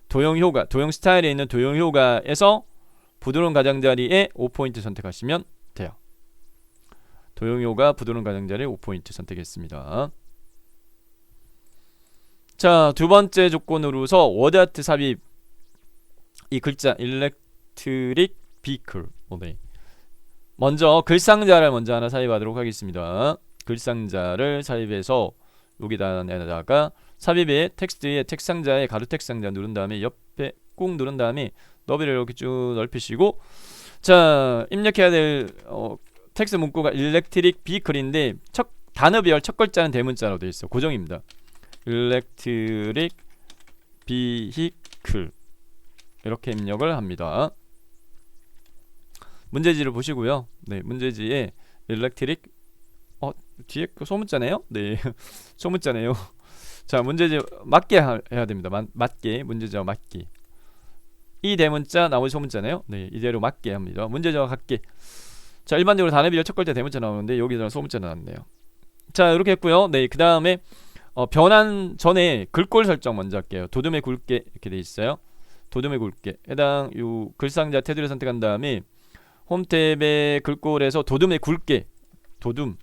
도형 효과, 도형 스타일에 있는 도형 효과에서 부드러운 가장자리에 5% 선택하시면 돼요. 도형 효과 부드러운 가장자리 5% 선택했습니다. 자, 두 번째 조건으로서 워드 아트 삽입 이 글자 일렉트릭 비클 네. 먼저 글상자를 먼저 하나 삽입하도록 하겠습니다. 글상자를 삽입해서 여기다가 삽입에 텍스트에 텍스트 상자에 가로 텍스트 상자 누른 다음에 옆에 꾹 누른 다음에 너비를 이렇게 쭉 넓히시고 자 입력해야 될 텍스트 문구가 일렉트릭 비클인데 단어별 첫 글자는 대문자로 되어 있어. 고정입니다. 일렉트릭 비히클 이렇게 입력을 합니다. 문제지를 보시고요. 네, 문제지에 일렉트릭 뒤에 그 소문자네요. 네, 소문자네요. 자, 문제지 맞게 해야 됩니다. 맞게 문제지와 맞게 이 대문자 나머지 소문자네요. 네, 이대로 맞게 합니다. 문제자와 같게. 자, 일반적으로 단어비례 첫 글자 대문자 나오는데 여기서 소문자 나왔네요. 자, 이렇게 했고요. 네, 그 다음에 변환 전에 글꼴 설정 먼저 할게요. 도둠의 굵게 이렇게 돼 있어요. 도둠의 굵게 해당 요 글상자 테두리를 선택한 다음에 홈 탭의 글꼴에서 도둠의 굵게 도둠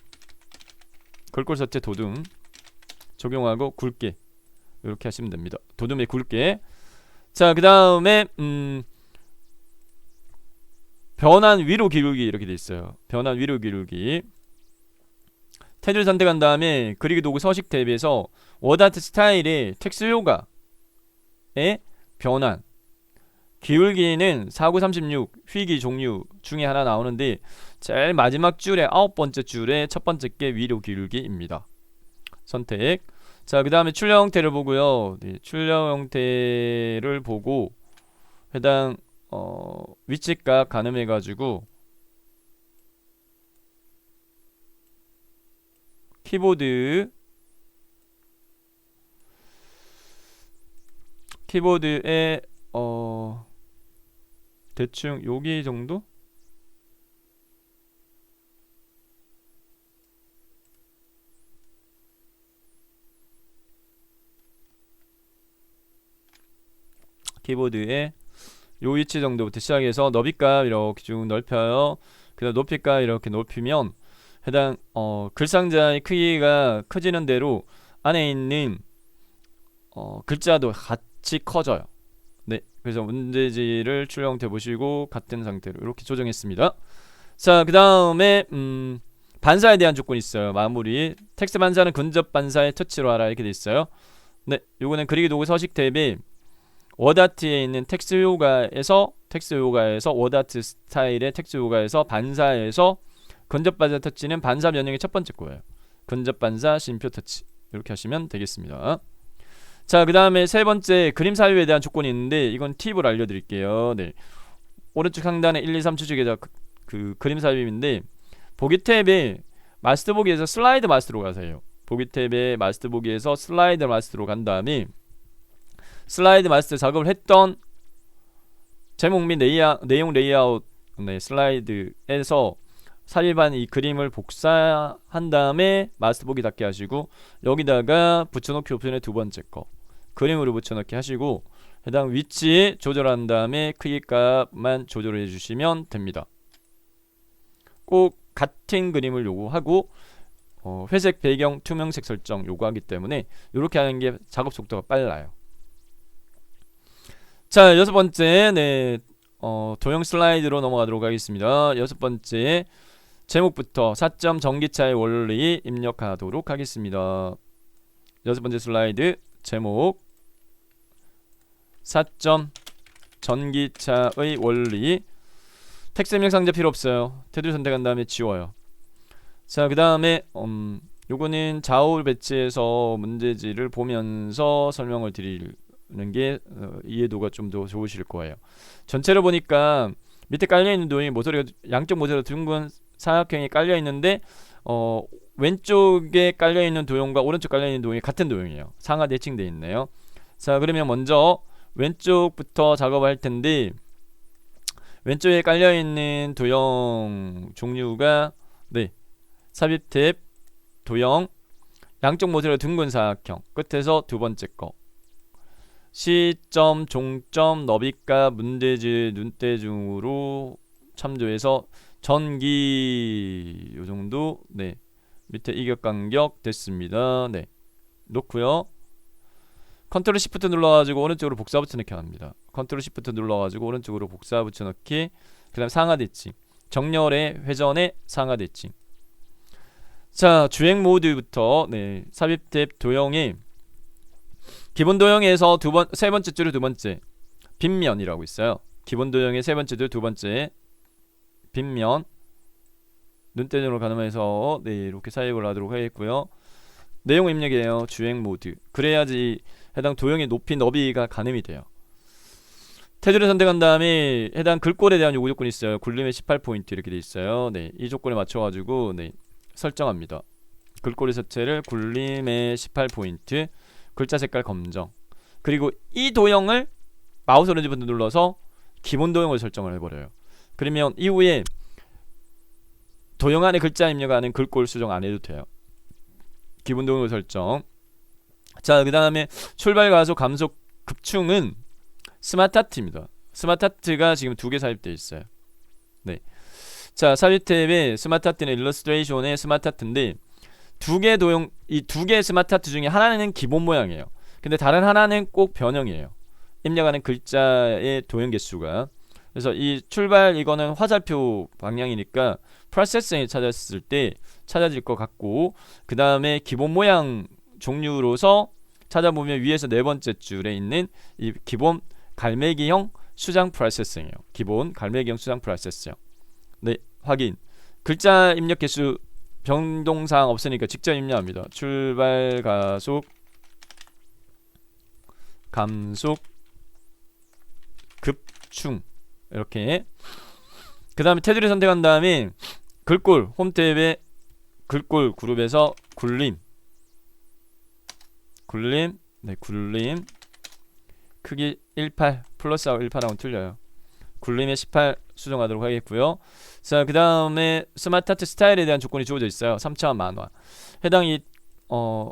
글꼴 설정 도둠 적용하고 굵게 이렇게 하시면 됩니다. 도둠의 굵게. 자, 그 다음에 변환 위로 기울기 이렇게 돼 있어요. 변환 위로 기울기. 테두리 선택한 다음에 그리기 도구 서식 탭에서 워드아트 스타일의 텍스트 효과의 변환. 기울기는 4936 휘기 종류 중에 하나 나오는데 제일 마지막 줄에 9번째 줄에 첫 번째 게 위로 기울기입니다. 선택. 자, 그 다음에 출력 형태를 보고요. 네, 출력 형태를 보고 해당 위치값 가늠해 가지고 키보드에 대충 여기 정도? 키보드에 요 위치 정도부터 시작해서 너비값 이렇게 쭉 넓혀요. 그다음 높이값 이렇게 높이면 해당 글상자의 크기가 커지는 대로 안에 있는 글자도 같이 커져요. 네, 그래서 문제지를 출력 형태 보시고 같은 상태로 이렇게 조정했습니다. 자, 그 다음에 반사에 대한 조건이 있어요. 마무리. 텍스트 반사는 근접 반사의 터치로 하라 이렇게 돼 있어요. 네, 요거는 그리기 도구 서식 탭에 워드아트에 있는 텍스트 효과에서 워드아트 스타일의 텍스트 효과에서 반사에서 근접 반사 터치는 반사 변형의 첫 번째 거예요. 근접 반사 심표 터치 이렇게 하시면 되겠습니다. 자, 그 다음에 세 번째 그림 사유에 대한 조건이 있는데 이건 팁을 알려드릴게요. 네, 오른쪽 상단에 1, 2, 3 추측에다 그 그림 사유인데 보기 탭에 마스터 보기에서 슬라이드 마스터로 가세요. 보기 탭에 마스터 보기에서 슬라이드 마스터로 간 다음에 슬라이드 마스터 작업을 했던 제목 및 내용 레이아웃 슬라이드에서 삽입한 이 그림을 복사한 다음에 마스터 보기 닫게 하시고 여기다가 붙여넣기 옵션의 두 번째 거 그림으로 붙여넣기 하시고 해당 위치 조절한 다음에 크기값만 조절해 주시면 됩니다. 꼭 같은 그림을 요구하고 회색 배경 투명색 설정 요구하기 때문에 이렇게 하는 게 작업 속도가 빨라요. 자, 여섯 번째 도형 슬라이드로 넘어가도록 하겠습니다. 여섯 번째 제목부터 4점 전기차의 원리 입력하도록 하겠습니다. 여섯 번째 슬라이드 제목 4점 전기차의 원리. 텍스트 입력 상자 필요 없어요. 테두리 선택한 다음에 지워요. 자, 그 다음에 요거는 좌우 배치해서 문제지를 보면서 설명을 드리는 게 이해도가 좀 더 좋으실 거예요. 전체를 보니까 밑에 깔려있는 도형이 모서리가 양쪽 모서리가 둥근 사각형이 깔려있는데 왼쪽에 깔려있는 도형과 오른쪽 깔려있는 도형이 같은 도형이에요. 상하 대칭되어 있네요. 자, 그러면 먼저 왼쪽부터 작업할 텐데 왼쪽에 깔려있는 도형 종류가 삽입 탭 도형 양쪽 모서리가 둥근 사각형 끝에서 두 번째 거 시점, 종점, 너비값, 문제지, 눈대중으로 참조해서 전기 요정도 밑에 이격간격 됐습니다. 놓고요. 컨트롤 시프트 눌러가지고 오른쪽으로 복사 붙여넣기 합니다. 컨트롤 시프트 눌러가지고 오른쪽으로 복사 붙여넣기 그 다음 상하 대칭 정렬의 회전의 상하 대칭. 자, 주행 모드부터 삽입 탭 도형이 기본 도형에서 세 번째 줄을 두 번째 빗면이라고 있어요. 기본 도형의 세 번째 줄 두 번째 빗면 눈대중으로 가늠해서 이렇게 사입을 하도록 하겠고요. 내용 입력이에요. 주행 모드. 그래야지 해당 도형의 높이 너비가 가늠이 돼요. 테두리 선택한 다음에 해당 글꼴에 대한 요구 조건이 있어요. 굴림의 18포인트 이렇게 돼 있어요. 이 조건에 맞춰가지고 설정합니다. 글꼴의 색채를 굴림의 18포인트 글자 색깔 검정. 그리고 이 도형을 마우스 오른쪽 버튼 눌러서 기본 도형을 설정을 해버려요. 그러면 이후에 도형 안에 글자 입력하는 글꼴 수정 안 해도 돼요. 기본 도형을 설정. 자, 그 다음에 출발, 가속, 감속, 급충은 스마트 아트입니다. 스마트 아트가 지금 2개 삽입되어 있어요. 네. 자, 삽입 탭에 스마트 아트는 일러스트레이션의 스마트 아트인데, 2개 도형, 이 2개의 스마트 아트 중에 하나는 기본 모양이에요. 근데 다른 하나는 꼭 변형이에요. 입력하는 글자의 도형 개수가. 그래서 이 출발, 이거는 화살표 방향이니까 프로세싱이 찾았을 때 찾아질 것 같고, 그 다음에 기본 모양 종류로서 찾아보면 위에서 4번째 줄에 있는 이 기본 갈매기형 수장 프로세싱이에요. 기본 갈매기형 수장 프로세싱. 네, 확인. 글자 입력 개수 변동사항 없으니까 직접 입력합니다. 출발, 가속, 감속, 급충. 이렇게. 그 다음에 테두리 선택한 다음에 글꼴 홈 탭에 글꼴 그룹에서 굴림, 네, 굴림 크기 18 플러스하고 18하고는 틀려요. 굴림에 18 수정하도록 하겠고요. 자, 그 다음에 스마트 아트 스타일에 대한 조건이 주어져 있어요. 3차원 만화. 해당 이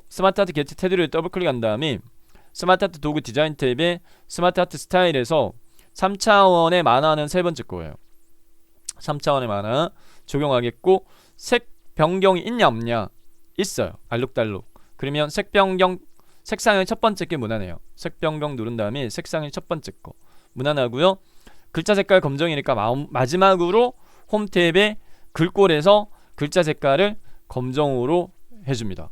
스마트 아트 게트 테두리를 더블 클릭한 다음에 스마트 아트 도구 디자인 탭에 스마트 아트 스타일에서 3차원의 만화는 3번째 거예요. 3차원의 만화 적용하겠고, 색 변경이 있냐 없냐 있어요. 알록달록. 그러면 색 변경, 색상의 첫 번째 게 무난해요. 색 변경 누른 다음에 색상의 첫 번째 거 무난하고요. 글자 색깔 검정이니까 마지막으로 홈 탭에 글꼴에서 글자 색깔을 검정으로 해줍니다.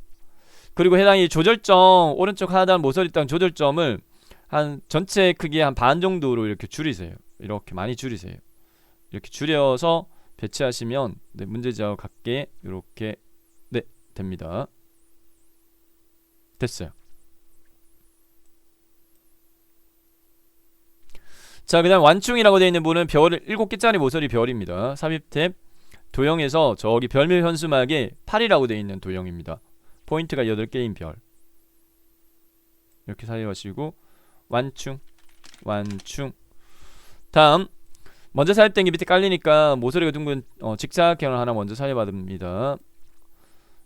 그리고 해당 이 조절점, 오른쪽 하단 모서리 땅 조절점을 한 전체 크기의 한 반 정도로 이렇게 줄이세요. 이렇게 많이 줄이세요. 이렇게 줄여서 배치하시면 네, 문제지하고 같게 이렇게 네, 됩니다. 됐어요. 자, 그 다음 완충이라고 되어 있는 분은 별 7개짜리 모서리 별입니다. 삽입 탭 도형에서 저기 별묘 현수막에 8이라고 되어 있는 도형입니다. 포인트가 8개인 별. 이렇게 삽입하시고 완충. 다음 먼저 삽입된 게 밑에 깔리니까 모서리가 둥근 직사각형을 하나 먼저 삽입받습니다.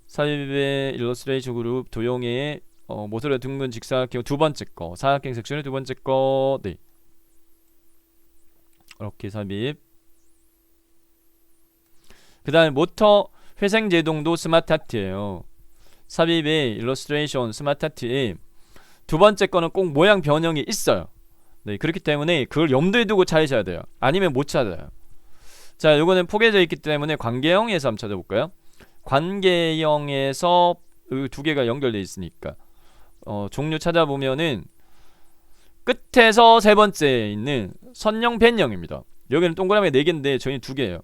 삽입의 일러스트레이션 그룹 도형에 모서리가 둥근 직사각형 2번째 거, 사각형 섹션의 2번째 거. 네, 이렇게 삽입. 그 다음에 모터 회생 제동도 스마트 아트예요. 삽입의 일러스트레이션 스마트 아트에 2번째 거는 꼭 모양 변형이 있어요. 네, 그렇기 때문에 그걸 염두에 두고 찾으셔야 돼요. 아니면 못 찾아요. 자, 요거는 포개져 있기 때문에 관계형에서 한번 찾아볼까요? 관계형에서 2개가 연결되어 있으니까 종류 찾아보면은 끝에서 3번째에 있는 선형 변형입니다. 여기는 동그라미 4개인데 저희는 2개예요.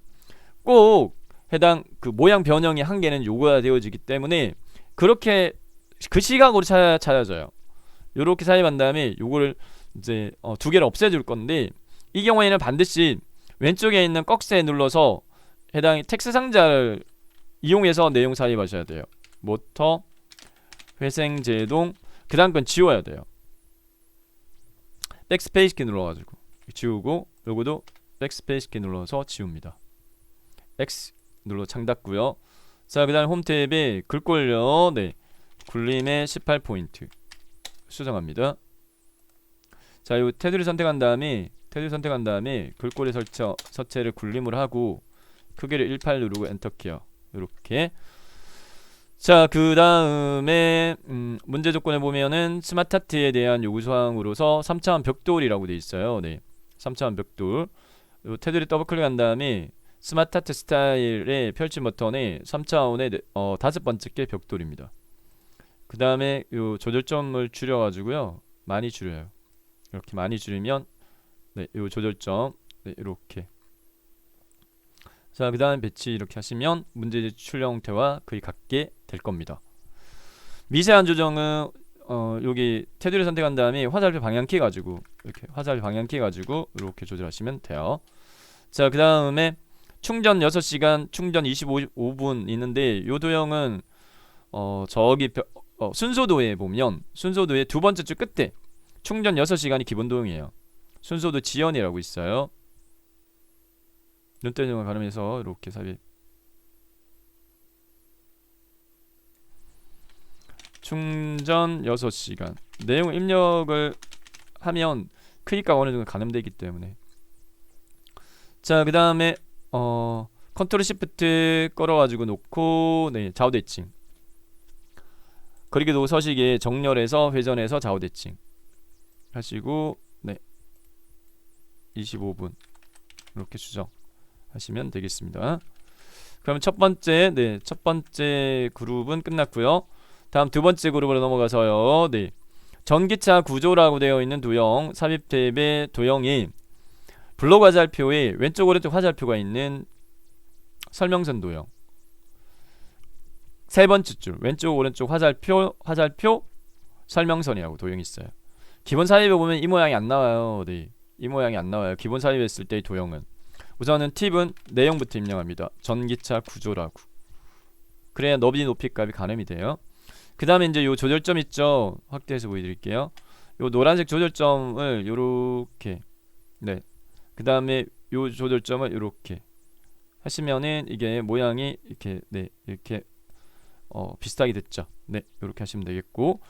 꼭 해당 그 모양 변형이 1개는 요구가 되어지기 때문에 그렇게 그 시각으로 찾아져요. 요렇게 삽입한 다음에 요거를 이제 2개를 없애줄 건데, 이 경우에는 반드시 왼쪽에 있는 꺽쇠 눌러서 해당 텍스트 상자를 이용해서 내용 삽입하셔야 돼요. 모터 회생 제동, 그 다음 건 지워야 돼요. 백스페이스 키 눌러가지고 지우고, 요거도 백스페이스 키 눌러서 지웁니다. X 눌러 창 닫고요. 자, 그 다음 홈 탭에 글꼴요. 네, 굴림의 18포인트 수정합니다. 자, 요 테두리 선택한 다음에 글꼴의 서체를 굴림을 하고 크기를 18 누르고 엔터키요. 요렇게. 자, 그 다음에 문제 조건에 보면은 스마트 아트에 대한 요구사항으로서 3차원 벽돌이라고 되어 있어요. 네, 3차원 벽돌. 요 테두리 더블 클릭한 다음에 스마트 아트 스타일의 펼침 버튼에 3차원의 5번째 게 벽돌입니다. 그 다음에 요 조절점을 줄여가지고요, 많이 줄여요. 이렇게 많이 줄이면 네, 요 조절점 네, 이렇게. 자, 그 다음 배치 이렇게 하시면 문제지 출력 형태와 거의 같게 될 겁니다. 미세한 조정은 여기 테두리 선택한 다음에 화살표 방향키 가지고 이렇게 화살표 방향키 가지고 이렇게 조절하시면 돼요. 자, 그 다음에 충전 6시간, 충전 25분 있는데 요 도형은 저기 순서도에 보면 순서도의 2번째 줄 끝에 충전 6시간이 기본 도형이에요. 순서도 지연이라고 있어요. 눈대 중간 가늠해서 이렇게 삽입. 충전 6시간. 내용 입력을 하면 크기가 어느 정도 가늠되기 때문에. 자, 그 다음에 컨트롤 시프트 끌어가지고 놓고, 네, 좌우 대칭. 그리고 서식에 정렬해서 회전해서 좌우 대칭 하시고, 네, 25분 이렇게 수정하시면 되겠습니다. 그러면 첫 번째 그룹은 끝났고요. 다음 두 번째 그룹으로 넘어가서요. 네, 전기차 구조라고 되어 있는 도형, 삽입 탭의 도형이 블록 화살표에 왼쪽 오른쪽 화살표가 있는 설명선 도형. 세 번째 줄 왼쪽 오른쪽 화살표 설명선이라고 도형이 있어요. 기본 삽입에 보면 이 모양이 안 나와요. 네, 이 모양이 안 나와요. 기본 삽입했을 때의 도형은. 우선은 팁은 내용부터 입력합니다. 전기차 구조라고. 그래야 너비 높이 값이 가늠이 돼요. 그 다음에 이제 요 조절점 있죠. 확대해서 보여드릴게요. 요 노란색 조절점을 요렇게, 네, 그 다음에 요 조절점을 요렇게 하시면은 이게 모양이 이렇게, 네, 이렇게 비슷하게 됐죠. 네, 요렇게 하시면 되겠고,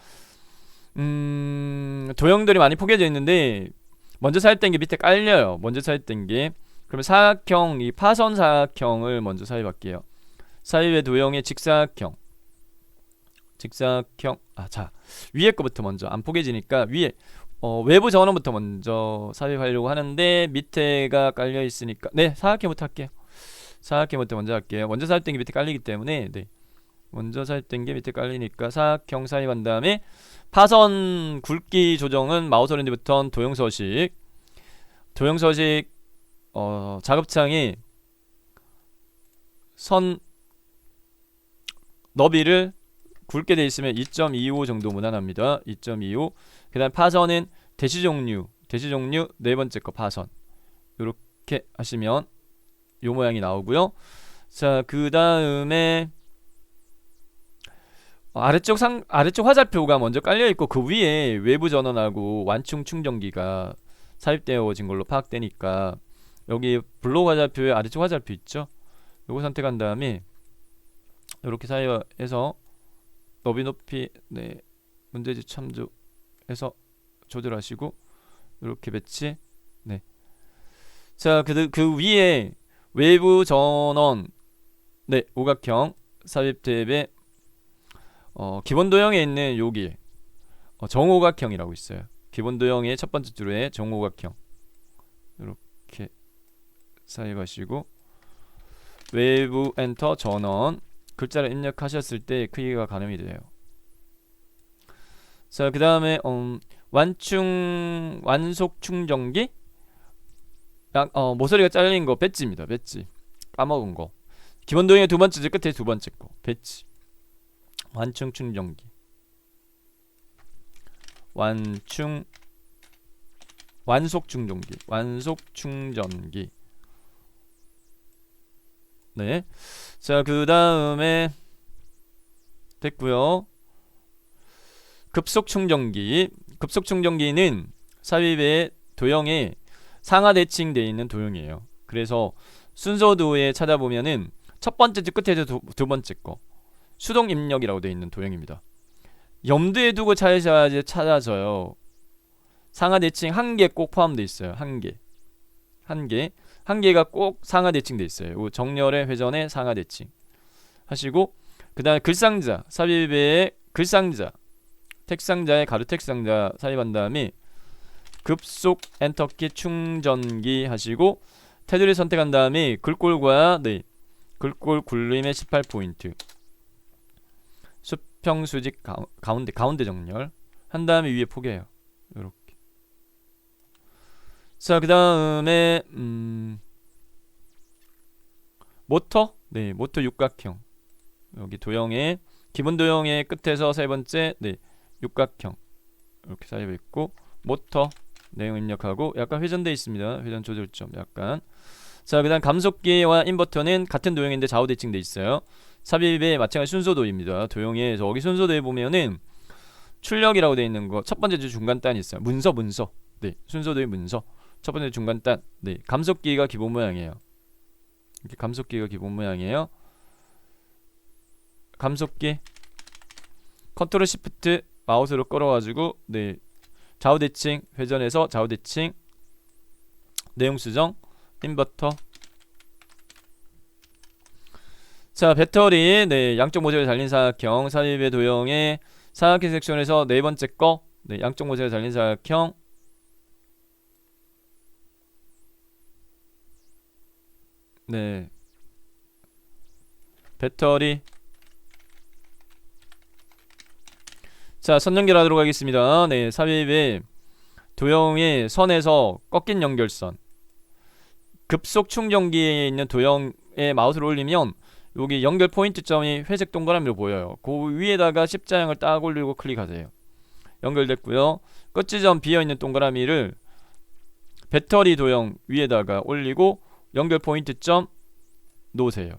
도형들이 많이 포개져 있는데 먼저 삽입된 게 밑에 깔려요. 먼저 삽입된 게. 그러면 사각형, 이 파선 사각형을 먼저 삽입할게요. 삽입의 도형의 직사각형. 자, 위에 거부터 먼저 안 포개지니까 위에 외부 전원부터 먼저 삽입하려고 하는데 밑에가 깔려 있으니까, 네, 사각형부터 할게요. 사각형부터 먼저 할게요. 먼저 삽입된 게 밑에 깔리기 때문에, 네, 먼저 삽입된 게 밑에 깔리니까 사각형 삽입한 다음에 파선 굵기 조정은 마우스 오른쪽 버튼 도형 서식 작업창에 선 너비를 굵게 돼 있으면 2.25 정도 무난합니다. 2.25. 그 다음 파선은 대시 종류 네 번째 거 파선 이렇게 하시면 요 모양이 나오고요. 자, 그 다음에 아래쪽 화살표가 먼저 깔려있고 그 위에 외부 전원하고 완충 충전기가 삽입되어진 걸로 파악되니까 여기 블록 화살표에 아래쪽 화살표 있죠? 요거 선택한 다음에 이렇게 삽입해서 너비 높이, 네, 문제집 참조해서 조절하시고 이렇게 배치. 네. 자, 그 위에 외부 전원, 네, 오각형 삽입 탭에 기본 도형에 있는 여기 정오각형이라고 있어요. 기본 도형의 첫 번째 줄에 정오각형 이렇게 삽입하시고 외부 엔터 전원 글자를 입력하셨을 때 크기가 가늠이 돼요. 자, 그 다음에 완속 충전기, 모서리가 잘린 거 배지입니다. 배지 까먹은 거. 기본 도형의 두 번째 줄 끝에 두 번째 거 배지. 완충 충전기, 완속 충전기. 네. 자, 그 다음에 됐고요. 급속 충전기는 삽입의 도형에 상하 대칭되어 있는 도형이에요. 그래서 순서도에 찾아보면은 첫 번째 줄 끝에 두 번째 거 수동 입력이라고 되어 있는 도형입니다. 염두에 두고 찾으셔야지 찾아져요. 상하 대칭 한 개 꼭 포함되어 있어요. 한 개가 꼭 상하 대칭되어 있어요. 정렬의 회전의 상하 대칭 하시고, 그 다음에 글상자 삽입의 글상자 택상자의 가로 택상자 삽입한 다음에 급속 엔터키 충전기 하시고 테두리 선택한 다음에 글꼴과, 네, 글꼴 굴림의 18포인트 수평 수직 가운데 정렬 한 다음에 위에 포개요. 요렇게. 자, 그 다음에 모터, 네, 모터 육각형. 여기 도형의 기본 도형의 끝에서 세 번째, 네, 육각형 이렇게 삽입했고 모터 내용 입력하고 약간 회전되어 있습니다. 회전 조절점 약간. 자, 그 다음 감속기와 인버터는 같은 도형인데 좌우 대칭되어 있어요. 삽입의 마찬가지 순서도입니다. 도형에 저기 순서도에 보면은 출력이라고 되어 있는 거 첫 번째 줄 중간 단이 있어요. 문서. 네, 순서도의 문서 첫 번째 중간 단. 네, 감속기가 기본 모양이에요. 이렇게 감속기가 기본 모양이에요. 감속기 컨트롤 시프트 마우스로 끌어가지고 네 좌우 대칭 회전해서 좌우 대칭 내용 수정 인버터. 자 배터리 네 양쪽 모듈에 달린 사각형 삽입의 도형의 사각형 섹션에서 네 번째 거 네 양쪽 모듈에 달린 사각형 네 배터리. 자 선 연결하도록 하겠습니다. 네 삽입의 도형의 선에서 꺾인 연결선 급속 충전기에 있는 도형에 마우스를 올리면 여기 연결 포인트 점이 회색 동그라미로 보여요. 그 위에다가 십자형을 딱 올리고 클릭하세요. 연결됐고요. 끝지점 비어있는 동그라미를 배터리 도형 위에다가 올리고 연결 포인트 점 놓으세요.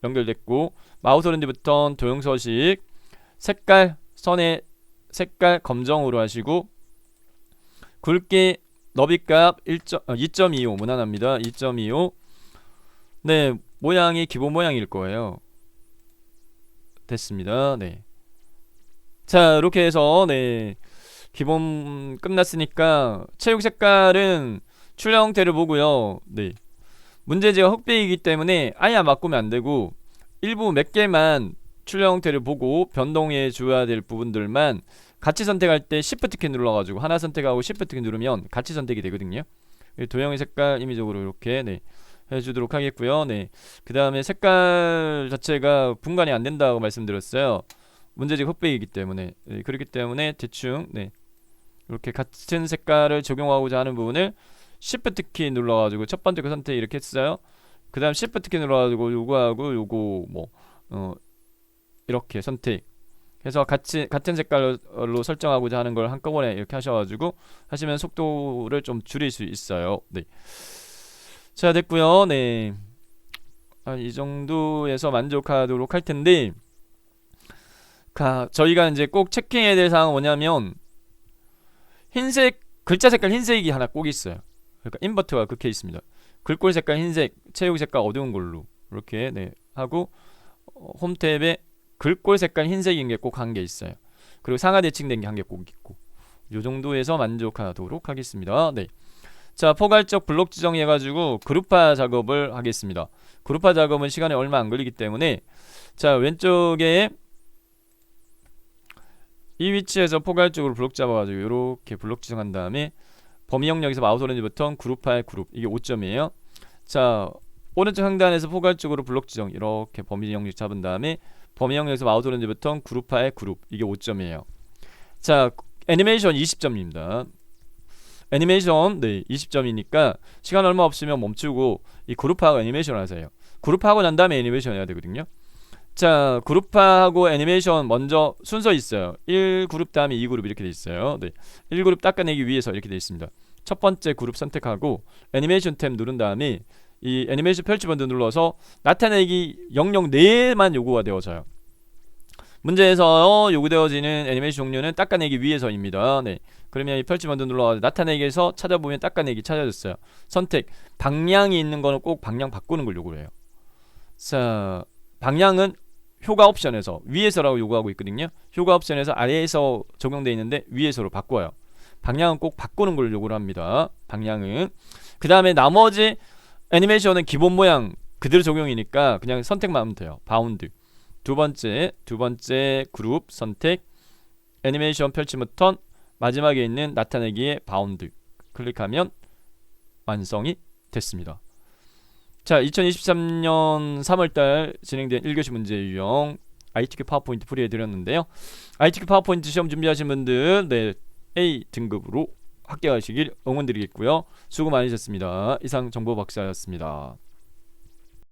연결됐고 마우스 오른쪽 버튼 도형 서식 색깔 선의 색깔 검정으로 하시고 굵기 너비값 2.25 무난합니다. 2.25 네 모양이 기본 모양일 거예요. 됐습니다. 네. 자 이렇게 해서 네 기본 끝났으니까 체육 색깔은 출력 형태를 보고요. 네 문제지가 흑백이기 때문에 아예 바꾸면 안되고 일부 몇 개만 출력 형태를 보고 변동해 줘야 될 부분들만 같이 선택할 때 Shift 키 눌러가지고 하나 선택하고 Shift 키 누르면 같이 선택이 되거든요. 도형의 색깔 임의적으로 이렇게 네 해주도록 하겠고요. 네 그 다음에 색깔 자체가 분간이 안 된다고 말씀드렸어요. 문제지가 흑백이기 때문에 네, 그렇기 때문에 대충 네 이렇게 같은 색깔을 적용하고자 하는 부분을 Shift 키 눌러가지고 첫 번째 그 선택 이렇게 했어요. 그 다음 Shift 키 눌러가지고 요거하고 요거 뭐 이렇게 선택해서 같은 색깔로 설정하고자 하는 걸 한꺼번에 이렇게 하셔가지고 하시면 속도를 좀 줄일 수 있어요. 네. 자 됐고요. 네. 이 정도에서 만족하도록 할 텐데 저희가 이제 꼭 체킹해야 될 사항은 뭐냐면 흰색 글자 색깔 흰색이 하나 꼭 있어요. 그러니까 인버터가 그렇게 있습니다. 글꼴 색깔 흰색, 체육 색깔 어두운 걸로 이렇게 네 하고 홈 탭에 글꼴 색깔 흰색인 게 꼭 한 개 있어요. 그리고 상하 대칭된 게 한 개 꼭 있고 요 정도에서 만족하도록 하겠습니다. 네. 자 포괄적 블록 지정해 가지고 그룹화 작업을 하겠습니다. 그룹화 작업은 시간이 얼마 안 걸리기 때문에 자 왼쪽에 이 위치에서 포괄적으로 블록 잡아가지고 이렇게 블록 지정한 다음에 범위 영역에서 마우스 오른쪽 버튼 그룹화의 그룹 이게 5점이에요. 자 오른쪽 상단에서 포괄적으로 블록 지정 이렇게 범위 영역 잡은 다음에 범위 영역에서 마우스 오른쪽 버튼 그룹화의 그룹 이게 5점이에요. 자 애니메이션 20점입니다. 애니메이션 네 20점이니까 시간 얼마 없으면 멈추고 이 그룹화하고 애니메이션 하세요. 그룹화하고 난 다음에 애니메이션 해야 되거든요. 자 그룹화하고 애니메이션 먼저 순서 있어요. 1그룹 다음에 2그룹 이렇게 돼 있어요. 네 1그룹 닦아내기 위해서 이렇게 돼 있습니다. 첫 번째 그룹 선택하고 애니메이션 탭 누른 다음에 이 애니메이션 펼치 버튼 눌러서 나타내기 004만 요구가 되어져요. 문제에서 요구되어지는 애니메이션 종류는 닦아내기 위해서입니다. 네. 그러면 이 펼치 버튼 눌러서 나타내기에서 찾아보면 닦아내기 찾아졌어요. 선택 방향이 있는 거는 꼭 방향 바꾸는 걸 요구해요. 자 방향은 효과 옵션에서 위에서라고 요구하고 있거든요. 효과 옵션에서 아래에서 적용되어 있는데 위에서로 바꿔요. 방향은 꼭 바꾸는 걸 요구를 합니다. 방향은 그 다음에 나머지 애니메이션은 기본 모양 그대로 적용이니까 그냥 선택만 하면 돼요. 바운드 두 번째 그룹 선택 애니메이션 펼치 버튼 마지막에 있는 나타내기의 바운드 클릭하면 완성이 됐습니다. 자 2023년 3월달 진행된 1교시 문제 유형 ITQ 파워포인트 풀이해 드렸는데요. ITQ 파워포인트 시험 준비하신 분들 네 A 등급으로 합격하시길 응원드리겠고요. 수고 많으셨습니다. 이상 정보박사였습니다.